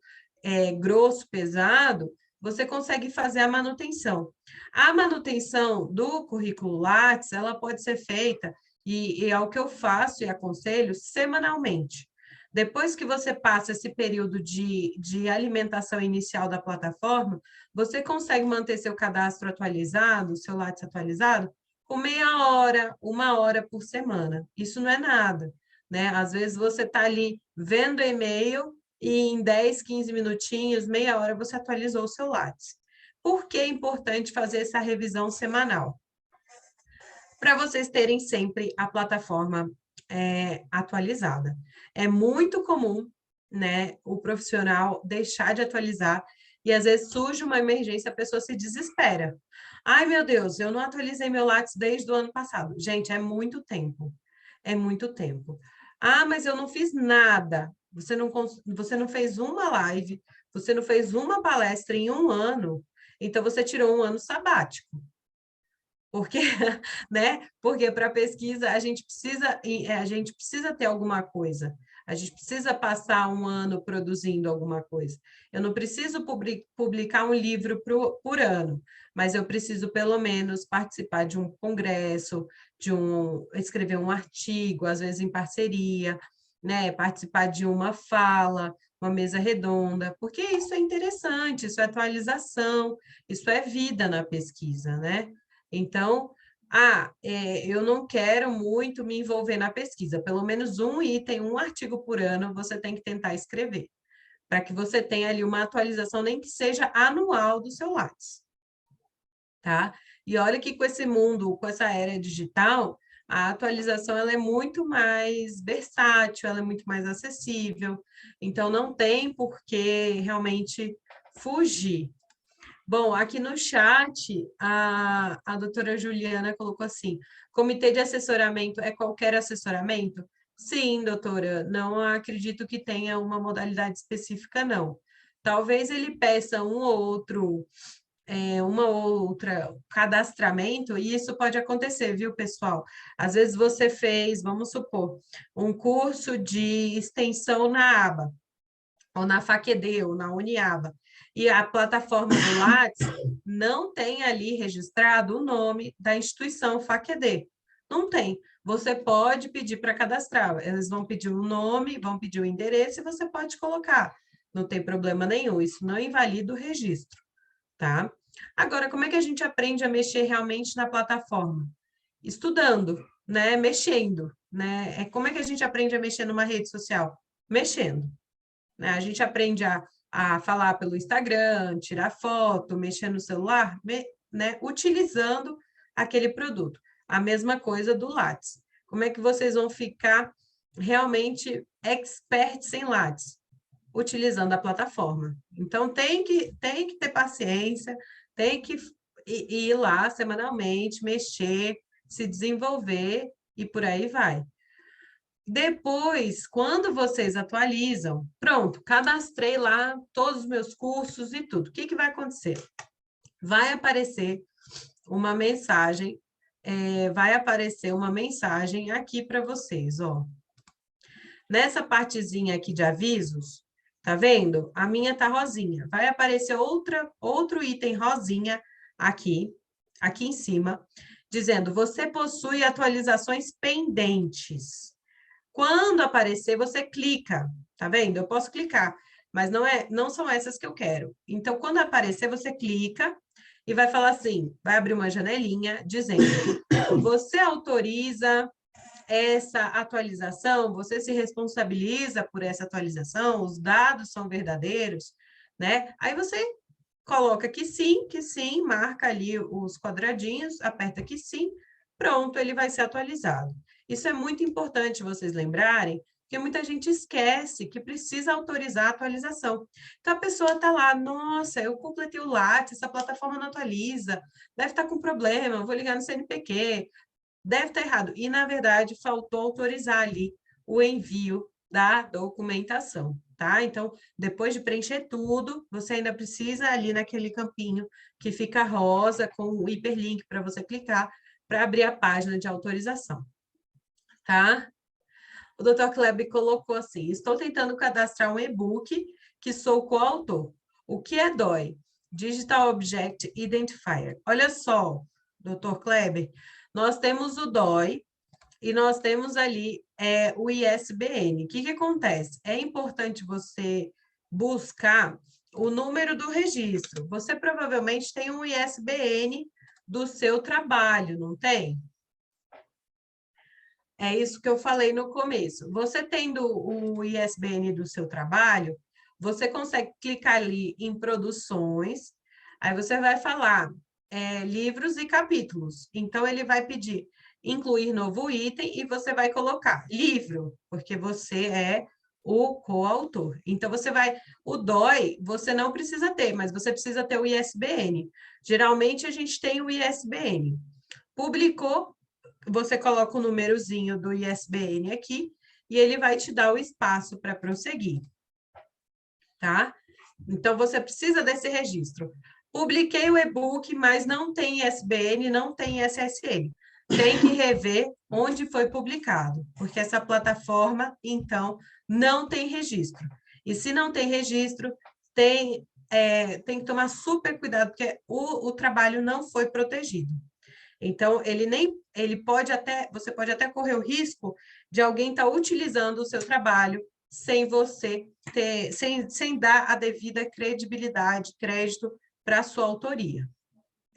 grosso, pesado, você consegue fazer a manutenção. A manutenção do currículo Lattes, ela pode ser feita, e é o que eu faço e aconselho, semanalmente. Depois que você passa esse período de alimentação inicial da plataforma, você consegue manter seu cadastro atualizado, seu Lattes atualizado, com meia hora, uma hora por semana. Isso não é nada, né? Às vezes você está ali vendo e-mail e em 10, 15 minutinhos, meia hora, você atualizou o seu Lattes. Por que é importante fazer essa revisão semanal? Para vocês terem sempre a plataforma atualizada. É muito comum né, o profissional deixar de atualizar e às vezes surge uma emergência, a pessoa se desespera. Ai, meu Deus, eu não atualizei meu Lattes desde o ano passado. Gente, é muito tempo. É muito tempo. Ah, mas eu não fiz nada. Você não fez uma live, você não fez uma palestra em um ano, então você tirou um ano sabático. Porque, né? Porque para pesquisa a gente precisa ter alguma coisa. A gente precisa passar um ano produzindo alguma coisa. Eu não preciso publicar um livro por ano, mas eu preciso pelo menos participar de um congresso, escrever um artigo, às vezes em parceria, né? Participar de uma fala, uma mesa redonda, porque isso é interessante, isso é atualização, isso é vida na pesquisa, né? Então, eu não quero muito me envolver na pesquisa. Pelo menos um item, um artigo por ano, você tem que tentar escrever, para que você tenha ali uma atualização, nem que seja anual do seu Lattes, tá? E olha que com esse mundo, com essa era digital, a atualização ela é muito mais versátil, ela é muito mais acessível. Então, não tem por que realmente fugir. Bom, aqui no chat, a doutora Juliana colocou assim: comitê de assessoramento é qualquer assessoramento? Sim, doutora, não acredito que tenha uma modalidade específica, não. Talvez ele peça uma outra cadastramento, e isso pode acontecer, viu, pessoal? Às vezes você fez, vamos supor, um curso de extensão na aba, ou na FAQD, ou na Uniaba, e a plataforma do Lattes não tem ali registrado o nome da instituição FAQD. Não tem. Você pode pedir para cadastrar. Eles vão pedir o nome, vão pedir o endereço e você pode colocar. Não tem problema nenhum. Isso não invalida o registro, tá? Agora, como é que a gente aprende a mexer realmente na plataforma? Estudando, né? Mexendo, né? Como é que a gente aprende a mexer numa rede social? Mexendo, né? A gente aprende a falar pelo Instagram, tirar foto, mexer no celular, né? Utilizando aquele produto. A mesma coisa do Lattes. Como é que vocês vão ficar realmente experts em Lattes? Utilizando a plataforma. Então, tem que ter paciência, tem que ir lá semanalmente, mexer, se desenvolver e por aí vai. Depois, quando vocês atualizam, pronto, cadastrei lá todos os meus cursos e tudo. O que vai acontecer? Vai aparecer uma mensagem, aqui para vocês, ó. Nessa partezinha aqui de avisos, tá vendo? A minha tá rosinha. Vai aparecer outro item rosinha aqui em cima, dizendo: você possui atualizações pendentes. Quando aparecer, você clica, tá vendo? Eu posso clicar, mas não são essas que eu quero. Então, quando aparecer, você clica e vai falar assim, vai abrir uma janelinha dizendo: você autoriza essa atualização? Você se responsabiliza por essa atualização? Os dados são verdadeiros, né? Aí você coloca que sim, marca ali os quadradinhos, aperta que sim, pronto, ele vai ser atualizado. Isso é muito importante vocês lembrarem, porque muita gente esquece que precisa autorizar a atualização. Então, a pessoa está lá, nossa, eu completei o Lattes, essa plataforma não atualiza, deve estar com problema, vou ligar no CNPq, deve estar errado. E, na verdade, faltou autorizar ali o envio da documentação, tá? Então, depois de preencher tudo, você ainda precisa ali naquele campinho que fica rosa com o hiperlink para você clicar para abrir a página de autorização, tá? O Dr. Kleber colocou assim: estou tentando cadastrar um e-book que sou coautor. O que é DOI? Digital Object Identifier. Olha só, Dr. Kleber, nós temos o DOI e nós temos ali o ISBN. O que acontece? É importante você buscar o número do registro. Você provavelmente tem um ISBN do seu trabalho, não tem? É isso que eu falei no começo. Você tendo o ISBN do seu trabalho, você consegue clicar ali em produções, aí você vai falar livros e capítulos. Então, ele vai pedir incluir novo item e você vai colocar livro, porque você é o coautor. Então, o DOI, você não precisa ter, mas você precisa ter o ISBN. Geralmente, a gente tem o ISBN. Publicou, você coloca o númerozinho do ISBN aqui, e ele vai te dar o espaço para prosseguir, tá? Então, você precisa desse registro. Publiquei o e-book, mas não tem ISBN, não tem SSN. Tem que rever onde foi publicado, porque essa plataforma, então, não tem registro. E se não tem registro, tem que tomar super cuidado, porque o trabalho não foi protegido. Então, você pode até correr o risco de alguém estar utilizando o seu trabalho sem você sem dar a devida credibilidade, crédito para a sua autoria.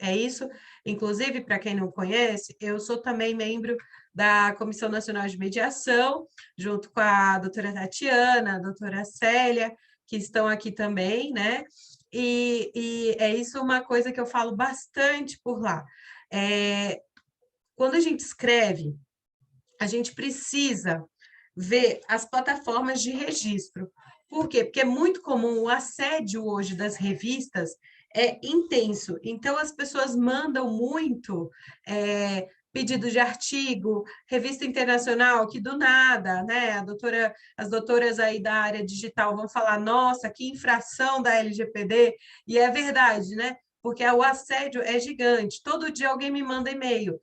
É isso. Inclusive, para quem não conhece, eu sou também membro da Comissão Nacional de Mediação, junto com a doutora Tatiana, a doutora Célia, que estão aqui também, né? E é isso uma coisa que eu falo bastante por lá. Quando a gente escreve, a gente precisa ver as plataformas de registro. Por quê? Porque é muito comum o assédio hoje das revistas é intenso. Então, as pessoas mandam muito pedido de artigo, revista internacional, que do nada, né? As doutoras aí da área digital vão falar, nossa, que infração da LGPD, e é verdade, né? Porque o assédio é gigante. Todo dia alguém me manda e-mail.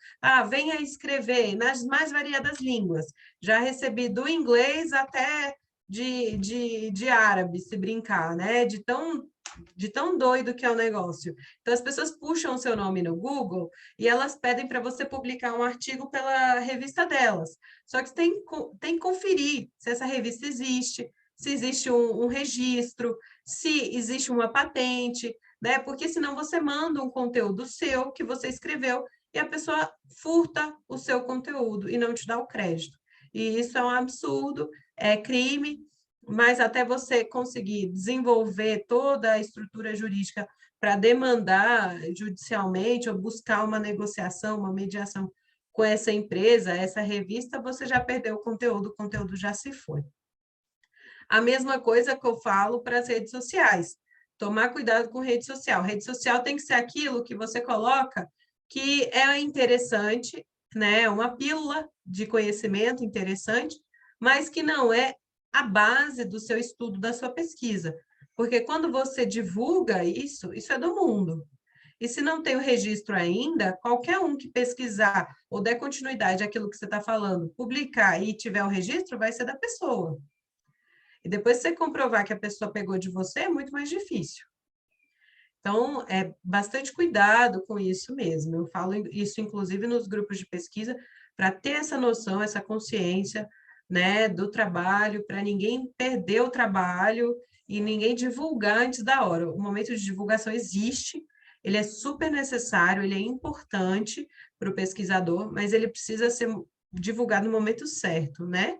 Venha escrever nas mais variadas línguas. Já recebi do inglês até de árabe, se brincar, né? De tão doido que é o negócio. Então, as pessoas puxam o seu nome no Google e elas pedem para você publicar um artigo pela revista delas. Só que tem que conferir se essa revista existe, se existe um registro, se existe uma patente, né? Porque senão você manda um conteúdo seu que você escreveu e a pessoa furta o seu conteúdo e não te dá o crédito. E isso é um absurdo, é crime, mas até você conseguir desenvolver toda a estrutura jurídica para demandar judicialmente ou buscar uma negociação, uma mediação com essa empresa, essa revista, você já perdeu o conteúdo já se foi. A mesma coisa que eu falo para as redes sociais. Tomar cuidado com rede social. Rede social tem que ser aquilo que você coloca que é interessante, né? Uma pílula de conhecimento interessante, mas que não é a base do seu estudo, da sua pesquisa. Porque quando você divulga isso é do mundo. E se não tem o registro ainda, qualquer um que pesquisar ou der continuidade àquilo que você está falando, publicar e tiver o registro, vai ser da pessoa. E depois você comprovar que a pessoa pegou de você, é muito mais difícil. Então, é bastante cuidado com isso mesmo. Eu falo isso, inclusive, nos grupos de pesquisa, para ter essa noção, essa consciência, né, do trabalho, para ninguém perder o trabalho e ninguém divulgar antes da hora. O momento de divulgação existe, ele é super necessário, ele é importante para o pesquisador, mas ele precisa ser divulgado no momento certo, né?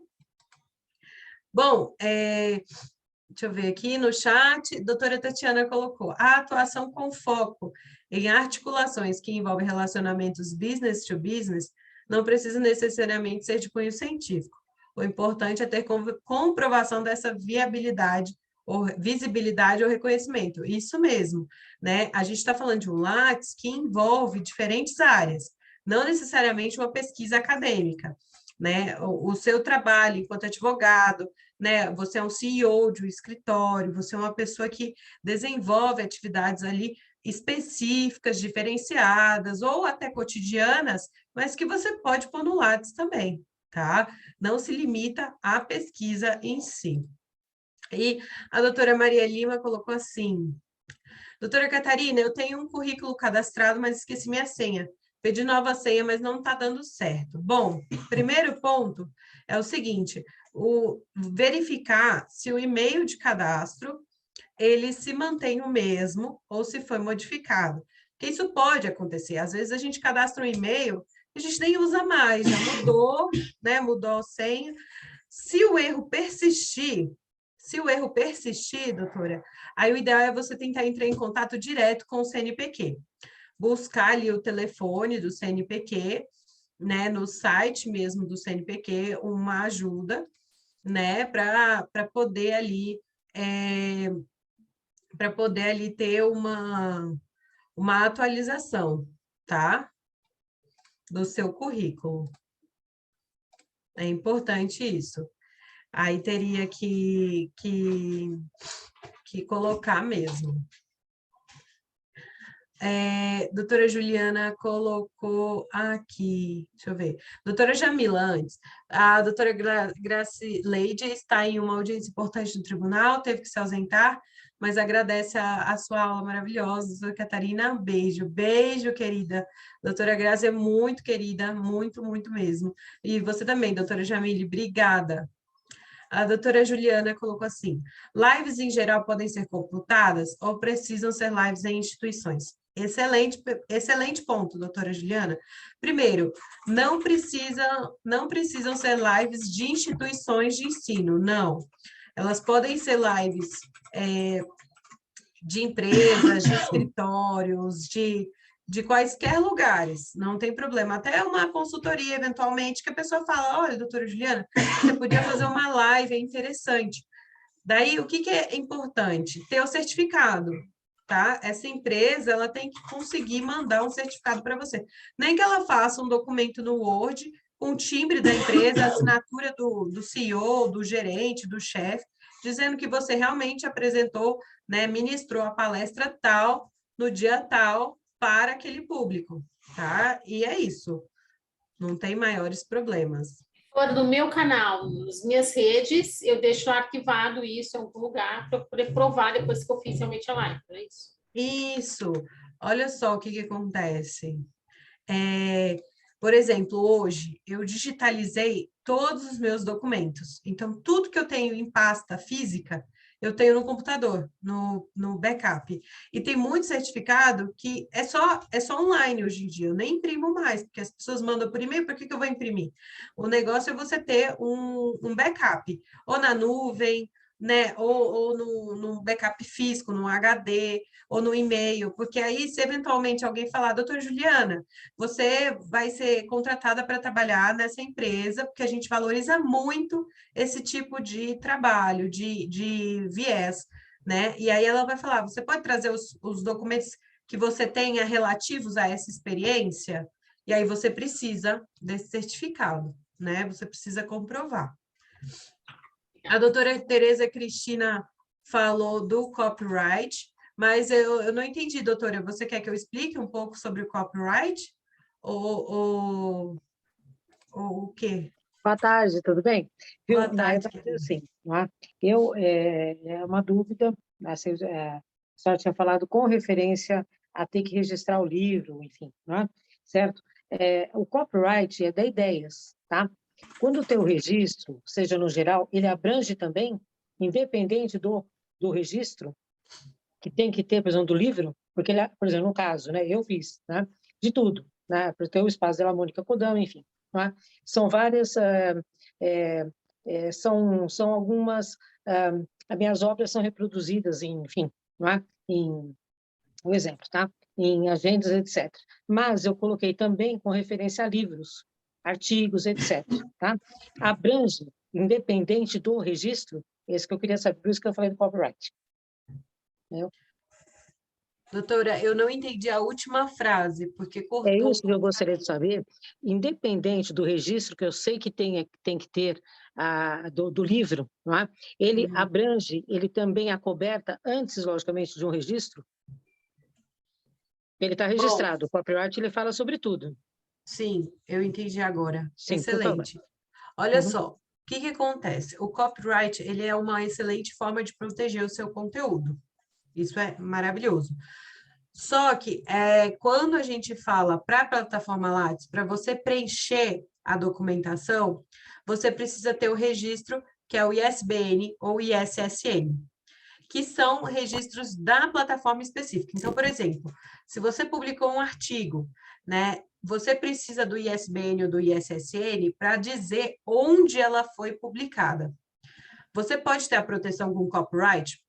Bom, deixa eu ver aqui no chat, a doutora Tatiana colocou, a atuação com foco em articulações que envolvem relacionamentos business to business não precisa necessariamente ser de cunho científico. O importante é ter comprovação dessa viabilidade, ou visibilidade ou reconhecimento. Isso mesmo, né? A gente está falando de um Lattes que envolve diferentes áreas, não necessariamente uma pesquisa acadêmica, né? O seu trabalho enquanto advogado, né? Você é um CEO de um escritório, você é uma pessoa que desenvolve atividades ali específicas, diferenciadas ou até cotidianas, mas que você pode pôr no Lattes também, tá? Não se limita à pesquisa em si. E a doutora Maria Lima colocou assim: doutora Catarina, eu tenho um currículo cadastrado, mas esqueci minha senha. Pedi nova senha, mas não está dando certo. Bom, primeiro ponto é o seguinte: verificar se o e-mail de cadastro ele se mantém o mesmo ou se foi modificado. Porque isso pode acontecer. Às vezes a gente cadastra um e-mail e a gente nem usa mais, já mudou, né? Mudou a senha. Se o erro persistir, doutora, aí o ideal é você tentar entrar em contato direto com o CNPq. Buscar ali o telefone do CNPq, né, no site mesmo do CNPq, uma ajuda, né, para poder ali ter uma atualização, tá? Do seu currículo. É importante isso. Aí teria que colocar mesmo. Doutora Juliana colocou aqui, deixa eu ver. Doutora Jamila, antes. A doutora Grace Leide está em uma audiência importante no tribunal, teve que se ausentar, mas agradece a sua aula maravilhosa. Doutora Catarina, beijo. Beijo, querida. Doutora Grace é muito querida, muito, muito mesmo. E você também, doutora Jamile, obrigada. A doutora Juliana colocou assim: lives em geral podem ser computadas ou precisam ser lives em instituições? Excelente, excelente ponto, doutora Juliana. Primeiro, não precisam ser lives de instituições de ensino, não. Elas podem ser lives de empresas, de escritórios, de quaisquer lugares, não tem problema. Até uma consultoria, eventualmente, que a pessoa fala, olha, doutora Juliana, você podia fazer uma live, é interessante. Daí, o que é importante? Ter o certificado, tá? Essa empresa, ela tem que conseguir mandar um certificado para você. Nem que ela faça um documento no Word, com o timbre da empresa, a assinatura do CEO, do gerente, do chefe, dizendo que você realmente apresentou, né, ministrou a palestra tal, no dia tal, para aquele público, tá? E é isso. Não tem maiores problemas. Fora do meu canal, nas minhas redes, eu deixo arquivado isso em algum lugar para poder provar depois que eu fiz realmente a live, não é isso? Isso. Olha só o que acontece. Por exemplo, hoje eu digitalizei todos os meus documentos. Então, tudo que eu tenho em pasta física, eu tenho no computador, no backup. E tem muito certificado que é só online hoje em dia. Eu nem imprimo mais, porque as pessoas mandam por e-mail, por que eu vou imprimir? O negócio é você ter um backup, ou na nuvem, né? Ou no backup físico, no HD, ou no e-mail, porque aí, se eventualmente alguém falar, doutora Juliana, você vai ser contratada para trabalhar nessa empresa, porque a gente valoriza muito esse tipo de trabalho, de viés, né? E aí ela vai falar, você pode trazer os documentos que você tenha relativos a essa experiência? E aí você precisa desse certificado, né? Você precisa comprovar. A doutora Tereza Cristina falou do copyright, mas eu não entendi, doutora. Você quer que eu explique um pouco sobre o copyright? Ou o quê? Boa tarde, tudo bem? Viu? Boa Na tarde, verdade, assim, né? É uma dúvida, assim, a senhora tinha falado com referência a ter que registrar o livro, enfim, né? Certo? O copyright é da ideias, tá? Quando tem o registro, seja no geral, ele abrange também, independente do registro, que tem que ter, por exemplo, do livro, porque, ele, por exemplo, no caso, né, eu fiz, né, de tudo, né, para ter o espaço da Mônica Kodama, enfim, né, são várias, são algumas, as minhas obras são reproduzidas, enfim, né, em um exemplo, tá, em agendas, etc. Mas eu coloquei também com referência a livros, artigos, etc. Tá? Abrange, independente do registro, esse que eu queria saber, por isso que eu falei do copyright. Entendeu? doutora, eu não entendi a última frase, porque É cortou. isso que eu gostaria de saber, independente do registro, que eu sei que tem que ter do livro, não é? Ele abrange, ele também acoberta, antes, logicamente, de um registro, ele está Bom, registrado. O copyright, ele fala sobre tudo. sim, eu entendi agora. Sim, por favor. Excelente. Olha Uhum. só, o que acontece? O copyright, ele é uma excelente forma de proteger o seu conteúdo. Isso é maravilhoso. Só que quando a gente fala para a plataforma Lattes, para você preencher a documentação, você precisa ter o registro, que é o ISBN ou ISSN, que são registros da plataforma específica. Então, por exemplo, se você publicou um artigo, né, você precisa do ISBN ou do ISSN para dizer onde ela foi publicada. Você pode ter a proteção com copyright?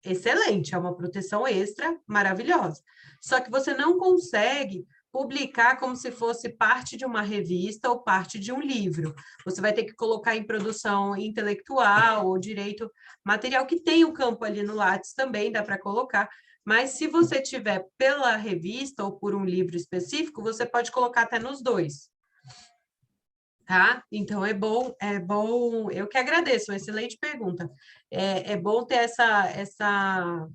Excelente, é uma proteção extra maravilhosa. Só que você não consegue publicar como se fosse parte de uma revista ou parte de um livro. Você vai ter que colocar em produção intelectual ou direito material, que tem o campo ali no Lattes também, dá para colocar. Mas se você tiver pela revista ou por um livro específico, você pode colocar até nos dois. Tá? Então, é bom, eu que agradeço, uma excelente pergunta. É bom ter essa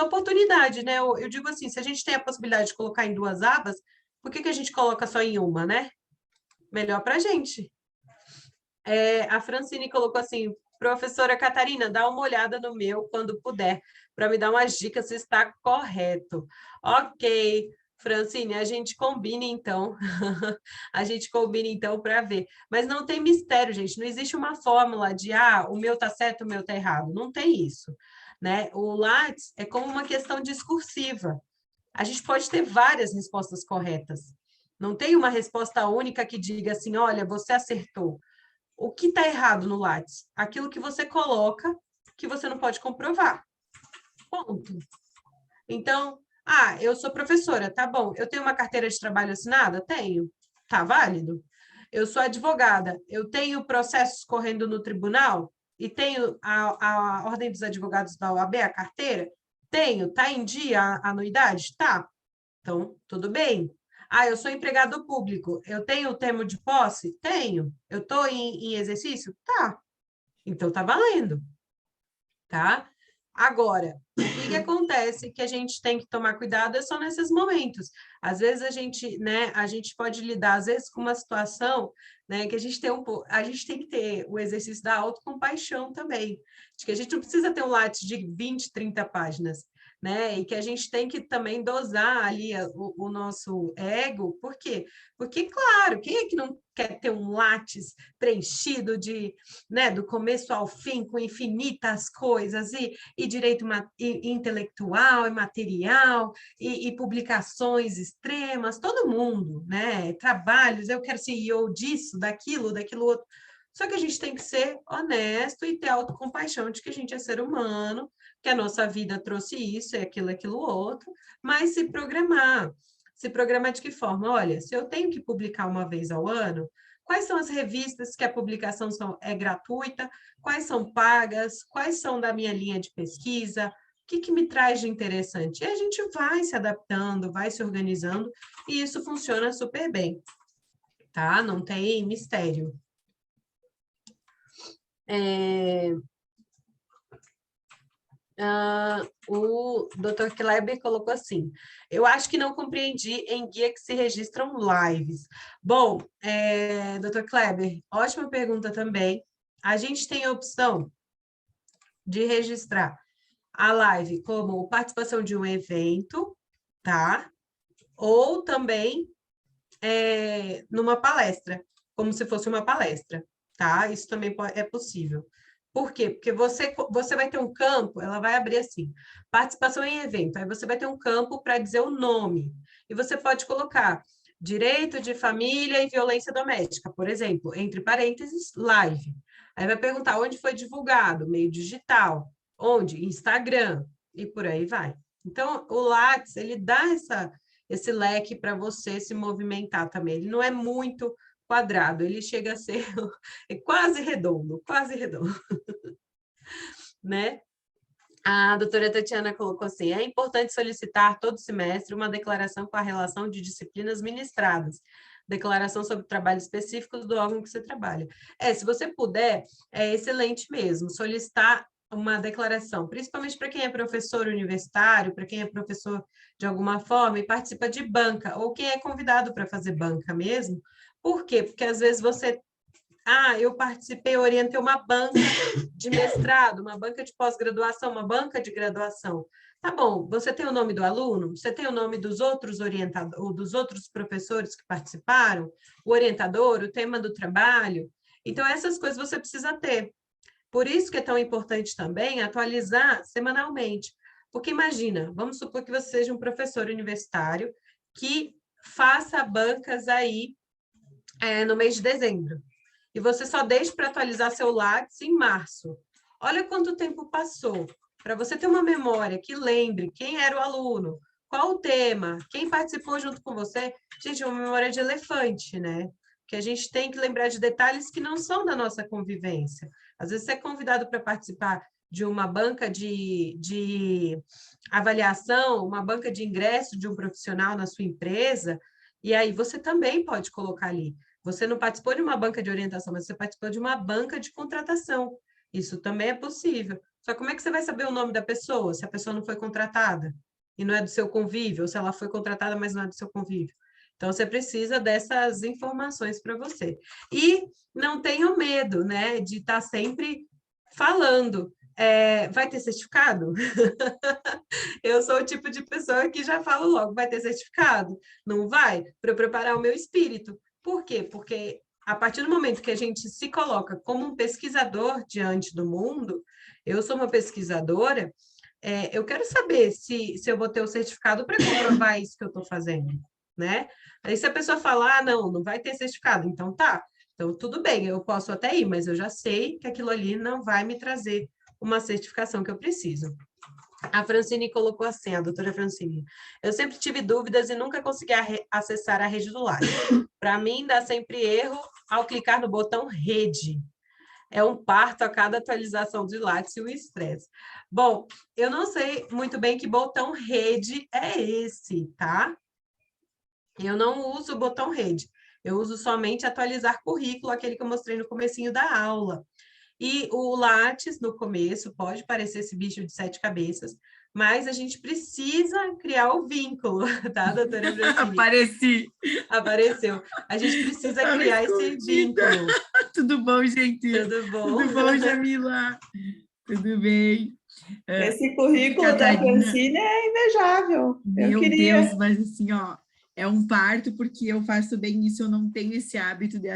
oportunidade, né? Eu digo assim, se a gente tem a possibilidade de colocar em duas abas, por que que a gente coloca só em uma, né? Melhor para a gente. A Francine colocou assim, professora Catarina, dá uma olhada no meu quando puder, para me dar umas dicas se está correto. Ok, Francine, a gente combina então. A gente combina então para ver. Mas não tem mistério, gente. Não existe uma fórmula de o meu tá certo, o meu tá errado. Não tem isso, né? O Lattes é como uma questão discursiva. A gente pode ter várias respostas corretas. Não tem uma resposta única que diga assim, olha, você acertou. O que está errado no Lattes? Aquilo que você coloca que você não pode comprovar. Ponto. Então, eu sou professora, tá bom. Eu tenho uma carteira de trabalho assinada? Tenho. Tá válido? Eu sou advogada. Eu tenho processos correndo no tribunal? E tenho a Ordem dos Advogados da OAB, a carteira? Tenho. Tá em dia a anuidade? Tá. Então, tudo bem. Eu sou empregado público. Eu tenho o termo de posse? Tenho. Eu estou em exercício? Tá. Então, tá valendo. Tá? Agora, o que acontece que a gente tem que tomar cuidado é só nesses momentos. Às vezes a gente pode lidar, às vezes, com uma situação, né, que a gente tem que ter o exercício da autocompaixão também. De que a gente não precisa ter um Lattes de 20, 30 páginas, né? E que a gente tem que também dosar ali o nosso ego. Por quê? Porque, claro, quem é que não quer ter um Lattes preenchido do começo ao fim, com infinitas coisas, e direito intelectual e material, e publicações extremas, todo mundo, né? Trabalhos, eu quero CEO disso, daquilo outro. Só que a gente tem que ser honesto e ter autocompaixão de que a gente é ser humano, que a nossa vida trouxe isso, aquilo outro, mas se programar. Se programar de que forma? Olha, se eu tenho que publicar uma vez ao ano, quais são as revistas que a publicação é gratuita? Quais são pagas? Quais são da minha linha de pesquisa? O que me traz de interessante? E a gente vai se adaptando, vai se organizando, e isso funciona super bem, tá? Não tem mistério. O Dr. Kleber colocou assim, eu acho que não compreendi em guia que se registram lives. Bom, Dr. Kleber, ótima pergunta também. A gente tem a opção de registrar a live como participação de um evento, tá? Ou também numa palestra, como se fosse uma palestra, tá? Isso também é possível. Por quê? Porque você vai ter um campo, ela vai abrir assim, participação em evento, aí você vai ter um campo para dizer o nome, e você pode colocar direito de família e violência doméstica, por exemplo, entre parênteses, live. Aí vai perguntar onde foi divulgado, meio digital, onde? Instagram, e por aí vai. Então, o Lattes, ele dá esse leque para você se movimentar também. Ele não é muito quadrado, ele chega a ser quase redondo, né? A doutora Tatiana colocou assim, é importante solicitar todo semestre uma declaração com a relação de disciplinas ministradas, declaração sobre trabalhos específicos do órgão que você trabalha. Se você puder, é excelente mesmo, solicitar uma declaração, principalmente para quem é professor universitário, para quem é professor de alguma forma e participa de banca, ou quem é convidado para fazer banca mesmo. Por quê? Porque às vezes você eu participei, orientei uma banca de mestrado, uma banca de pós-graduação, uma banca de graduação. Tá bom, você tem o nome do aluno? Você tem o nome dos outros orientadores, dos outros professores que participaram? O orientador, o tema do trabalho? Então, essas coisas você precisa ter. Por isso que é tão importante também atualizar semanalmente. Porque imagina, vamos supor que você seja um professor universitário que faça bancas aí no mês de dezembro. E você só deixa para atualizar seu Lattes em março. Olha quanto tempo passou. Para você ter uma memória que lembre quem era o aluno, Qual o tema? Quem participou junto com você? Gente, é uma memória de elefante, né? Que a gente tem que lembrar de detalhes que não são da nossa convivência. Às vezes você é convidado para participar de uma banca de avaliação, uma banca de ingresso de um profissional na sua empresa, e aí você também pode colocar ali. Você não participou de uma banca de orientação, mas você participou de uma banca de contratação. Isso também é possível. Só como é que você vai saber o nome da pessoa, se a pessoa não foi contratada e não é do seu convívio, ou se ela foi contratada, mas não é do seu convívio? Então, você precisa dessas informações para você. E não tenha medo, né, de estar sempre falando. Vai ter certificado? Eu sou o tipo de pessoa que já falo logo, vai ter certificado? Não vai? Para eu preparar o meu espírito. Por quê? Porque a partir do momento que a gente se coloca como um pesquisador diante do mundo, eu sou uma pesquisadora, eu quero saber se eu vou ter o certificado para comprovar isso que eu estou fazendo, né? Aí se a pessoa falar, não vai ter certificado, então tá. Então, tudo bem, eu posso até ir, mas eu já sei que aquilo ali não vai me trazer uma certificação que eu preciso. A Francine colocou assim, a doutora Francine, eu sempre tive dúvidas e nunca consegui acessar a rede do Lattes. Para mim, dá sempre erro ao clicar no botão rede. É um parto a cada atualização de Lattes e o estresse. Bom, eu não sei muito bem que botão rede é esse, tá? Eu não uso o botão rede. Eu uso somente atualizar currículo, aquele que eu mostrei no comecinho da aula. E o Lattes, no começo, pode parecer esse bicho de 7 cabeças, mas a gente precisa criar o vínculo, tá, doutora Francine? Apareceu. A gente precisa Tava criar esse escondida. vínculo. Tudo bom, gente? Tudo bom? Tudo bom, Jamila? Tudo bem? Esse currículo da Catarina, Francine é invejável. Eu meu queria. Deus, mas assim, ó, é um parto porque eu faço bem isso, eu não tenho esse hábito de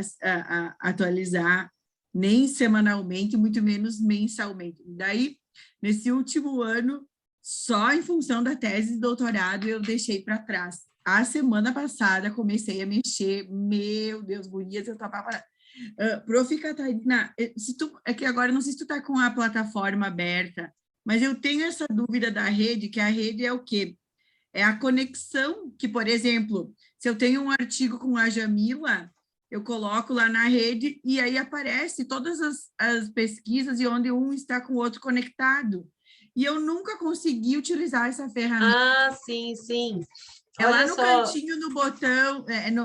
atualizar nem semanalmente, muito menos mensalmente. Daí, nesse último ano, só em função da tese de doutorado, eu deixei para trás. A semana passada, comecei a mexer, meu Deus, gurias, eu tô apavorada. Prof. Catarina, é que agora não sei se tu está com a plataforma aberta, mas eu tenho essa dúvida da rede, que a rede é o quê? É a conexão que, por exemplo, se eu tenho um artigo com a Jamila, eu coloco lá na rede e aí aparece todas as pesquisas e onde um está com o outro conectado. E eu nunca consegui utilizar essa ferramenta. Ah, sim. É lá Olha no só. cantinho, no botão,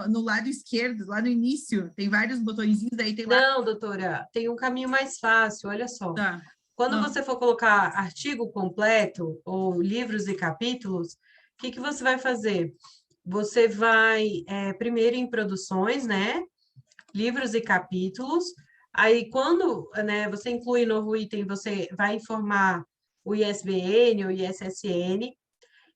no lado esquerdo, lá no início, tem vários botõezinhos, daí tem lá. Não, doutora, tem um caminho mais fácil, olha só. Tá. Quando você for colocar artigo completo ou livros e capítulos, o que você vai fazer? Você vai primeiro em produções, né? Livros e capítulos. Aí, quando você inclui novo item, você vai informar o ISBN ou ISSN. O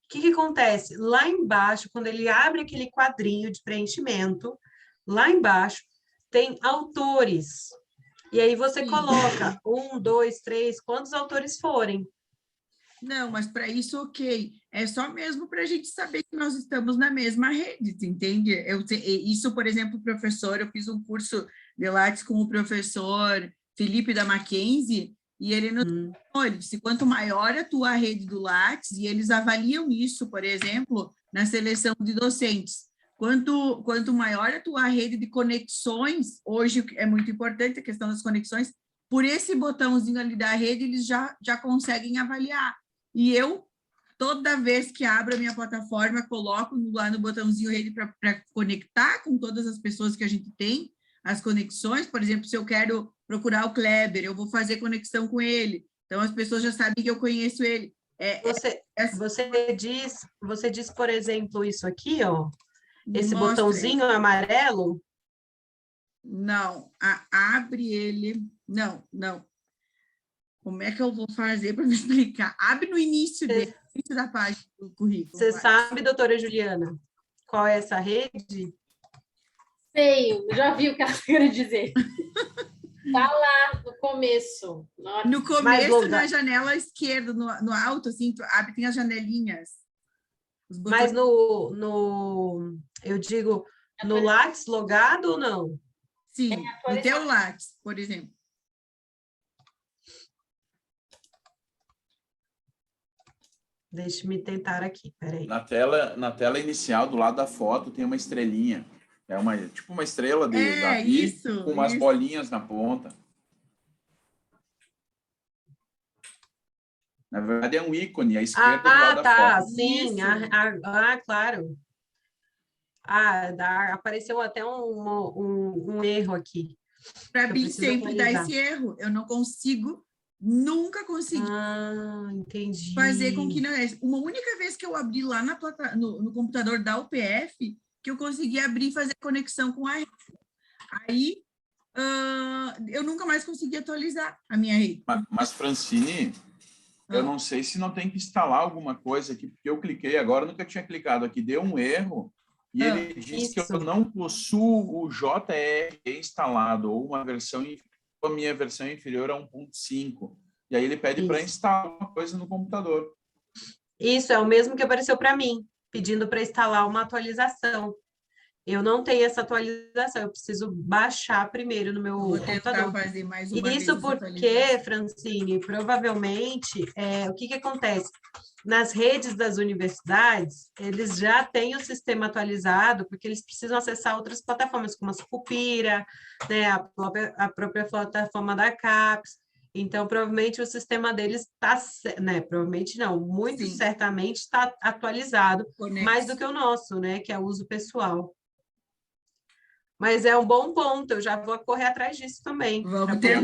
que acontece? Lá embaixo, quando ele abre aquele quadrinho de preenchimento, lá embaixo tem autores. E aí você coloca 1, 2, 3, quantos autores forem. Não, mas para isso, ok. É só mesmo para a gente saber que nós estamos na mesma rede, entende? Isso, por exemplo, professor, eu fiz um curso de Lattes com o professor Felipe da Mackenzie, e ele nos falou, ele disse, quanto maior a tua rede do Lattes, e eles avaliam isso, por exemplo, na seleção de docentes, quanto maior a tua rede de conexões, hoje é muito importante a questão das conexões, por esse botãozinho ali da rede, eles já conseguem avaliar. E eu, toda vez que abro a minha plataforma, coloco lá no botãozinho rede para conectar com todas as pessoas que a gente tem, as conexões. Por exemplo, se eu quero procurar o Kleber, eu vou fazer conexão com ele. Então, as pessoas já sabem que eu conheço ele. Você diz, por exemplo, isso aqui, ó, esse Mostra botãozinho ele. amarelo? Não, abre ele. Não. Como é que eu vou fazer para me explicar? Abre no início dele, no início da página do currículo. Você sabe, doutora Juliana, qual é essa rede? Sei, já vi o que ela quer dizer. Está lá no começo. No começo, na janela esquerda, no alto, assim, abre, tem as janelinhas. Mas eu digo, no Lattes logado ou não? Sim, no teu Lattes, por exemplo. Deixe-me tentar aqui, peraí. Na tela inicial, do lado da foto, tem uma estrelinha. É tipo uma estrela de Davi isso, com umas bolinhas na ponta. Na verdade, é um ícone à esquerda do lado da foto. Sim. Claro. Apareceu até um erro aqui. Para mim, sempre dá esse erro. Eu não consigo, nunca consegui entendi. fazer com que não é. Uma única vez que eu abri lá no computador da UPF, que eu consegui abrir e fazer conexão com a rede. Aí, eu nunca mais consegui atualizar a minha rede. Mas Francine, eu não sei se não tem que instalar alguma coisa aqui, porque eu cliquei agora, nunca tinha clicado aqui, deu um erro, e ele diz que eu não possuo o JRE instalado, ou a minha versão inferior a 1.5. E aí ele pede para instalar uma coisa no computador. Isso, é o mesmo que apareceu para mim, pedindo para instalar uma atualização. Eu não tenho essa atualização, eu preciso baixar primeiro no meu computador. Fazer mais uma Isso vez porque, Francine, provavelmente, o que acontece? Nas redes das universidades, eles já têm o sistema atualizado, porque eles precisam acessar outras plataformas, como a Sucupira, né, a própria plataforma da CAPES. Então, provavelmente, o sistema deles está, né, provavelmente não, muito certamente está atualizado, mais do que o nosso, né, que é o uso pessoal. Mas é um bom ponto, eu já vou correr atrás disso também. Vamos tentar.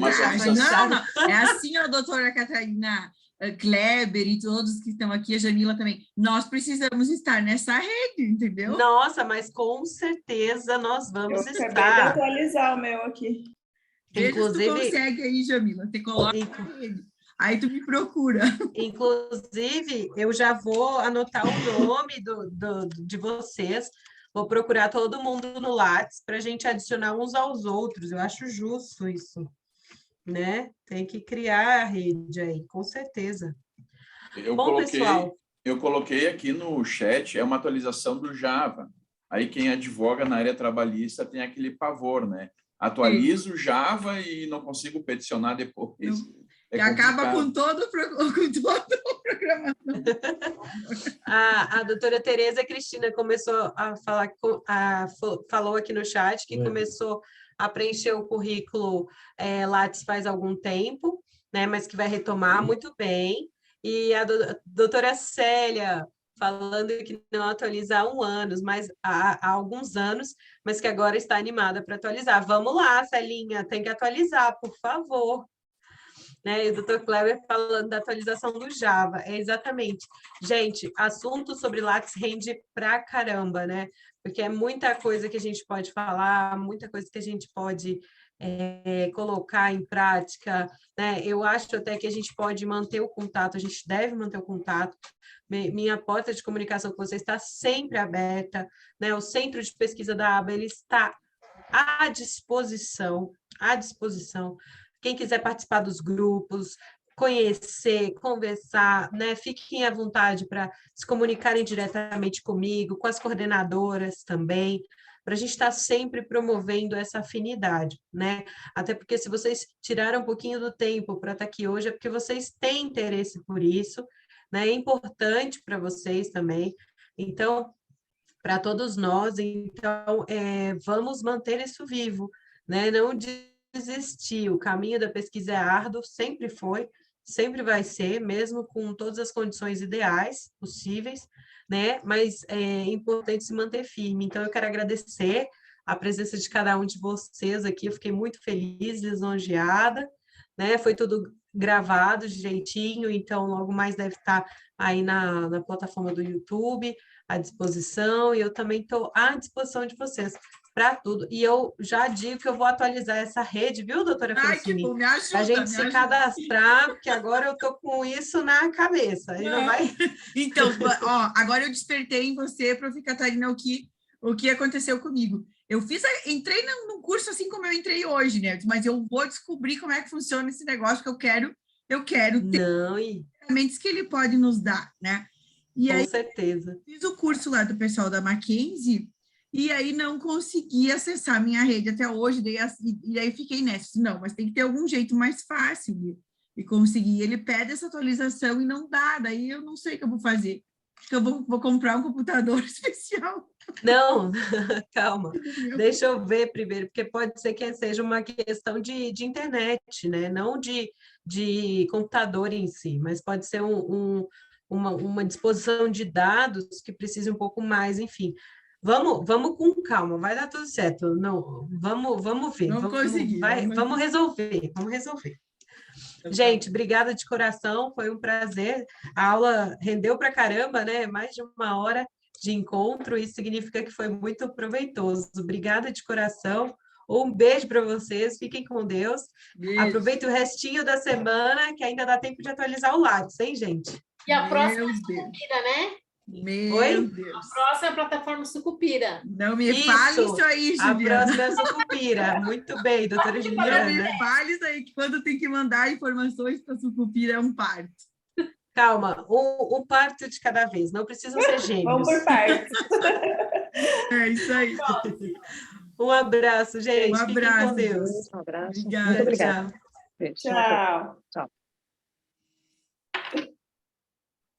Não, é assim, a doutora Catarina Kleber e todos que estão aqui, a Jamila também. Nós precisamos estar nessa rede, entendeu? Nossa, mas com certeza nós vamos estar. Eu acabei de atualizar o meu aqui. Inclusive, se tu consegue aí, Jamila, você coloca na rede. Aí tu me procura. Inclusive, eu já vou anotar o nome de vocês. Vou procurar todo mundo no Lattes para a gente adicionar uns aos outros. Eu acho justo isso, né? Tem que criar a rede aí, com certeza. Eu coloquei aqui no chat, é uma atualização do Java. Aí quem advoga na área trabalhista tem aquele pavor, né? Atualizo o Java e não consigo peticionar depois. Que acaba com todo o programa. A doutora Tereza Cristina começou a falar, falou aqui no chat que começou a preencher o currículo Lattes faz algum tempo, né, mas que vai retomar muito bem. E a doutora Célia falando que não atualiza há há alguns anos, mas que agora está animada para atualizar. Vamos lá, Celinha, tem que atualizar, por favor. Né? E o Dr. Kleber falando da atualização do Java. Exatamente. Gente, assunto sobre Lattes rende pra caramba, né? Porque é muita coisa que a gente pode falar, muita coisa que a gente pode colocar em prática, né? Eu acho até que a gente pode manter o contato, a gente deve manter o contato. Minha porta de comunicação com você está sempre aberta, né? O Centro de Pesquisa da ABA, ele está à disposição, à disposição. Quem quiser participar dos grupos, conhecer, conversar, né? Fiquem à vontade para se comunicarem diretamente comigo, com as coordenadoras também, para a gente estar sempre promovendo essa afinidade, né? Até porque se vocês tiraram um pouquinho do tempo para estar aqui hoje, é porque vocês têm interesse por isso, né? É importante para vocês também. Então, para todos nós, então, vamos manter isso vivo, né? Não desistir. O caminho da pesquisa é árduo, sempre foi, sempre vai ser, mesmo com todas as condições ideais possíveis, né? Mas é importante se manter firme. Então, eu quero agradecer a presença de cada um de vocês aqui. Eu fiquei muito feliz, lisonjeada, né? Foi tudo gravado direitinho, então logo mais deve estar aí na plataforma do YouTube, à disposição, e eu também estou à disposição de vocês para tudo. E eu já digo que eu vou atualizar essa rede, viu, doutora Francine? Que bom, me ajuda, a gente se cadastrar, porque agora eu estou com isso na cabeça. E não vai... Então, ó, agora eu despertei em você, Prof. Catarina, o que aconteceu comigo. Eu entrei num curso assim como eu entrei hoje, né? Mas eu vou descobrir como é que funciona esse negócio, que eu quero ter ferramentas que ele pode nos dar, né? E com aí, certeza. Fiz o curso lá do pessoal da Mackenzie, e aí não consegui acessar a minha rede até hoje, e aí fiquei nessa. Não, mas tem que ter algum jeito mais fácil e conseguir. Ele pede essa atualização e não dá, daí eu não sei o que eu vou fazer. Acho que eu vou comprar um computador especial. Não, calma. Deixa eu ver primeiro, porque pode ser que seja uma questão de internet, né? Não de computador em si, mas pode ser uma disposição de dados que precise um pouco mais, enfim. Vamos com calma, vai dar tudo certo. Não, vamos ver. Vamos conseguir. Vamos resolver. Gente, obrigada de coração, foi um prazer. A aula rendeu para caramba, né? Mais de 1 hora de encontro, isso significa que foi muito proveitoso. Obrigada de coração. Um beijo para vocês, fiquem com Deus. Beijo. Aproveite o restinho da semana, que ainda dá tempo de atualizar o Lattes, hein, gente? E a próxima é Deus. Sucupira, né? Meu Oi? Deus. A próxima é a plataforma Sucupira. Não me fale isso aí, A Juliana. próxima é a Sucupira. Muito bem, doutora Não Juliana. me fale isso aí, que quando tem que mandar informações para Sucupira é um parto. Calma, um parto de cada vez, não precisam ser gêmeos. Vamos por partes. É isso aí. Um abraço, gente. Um abraço. Fiquem com Deus. Um abraço. Obrigada. Muito obrigada. Tchau. Beijo. Tchau. Tchau.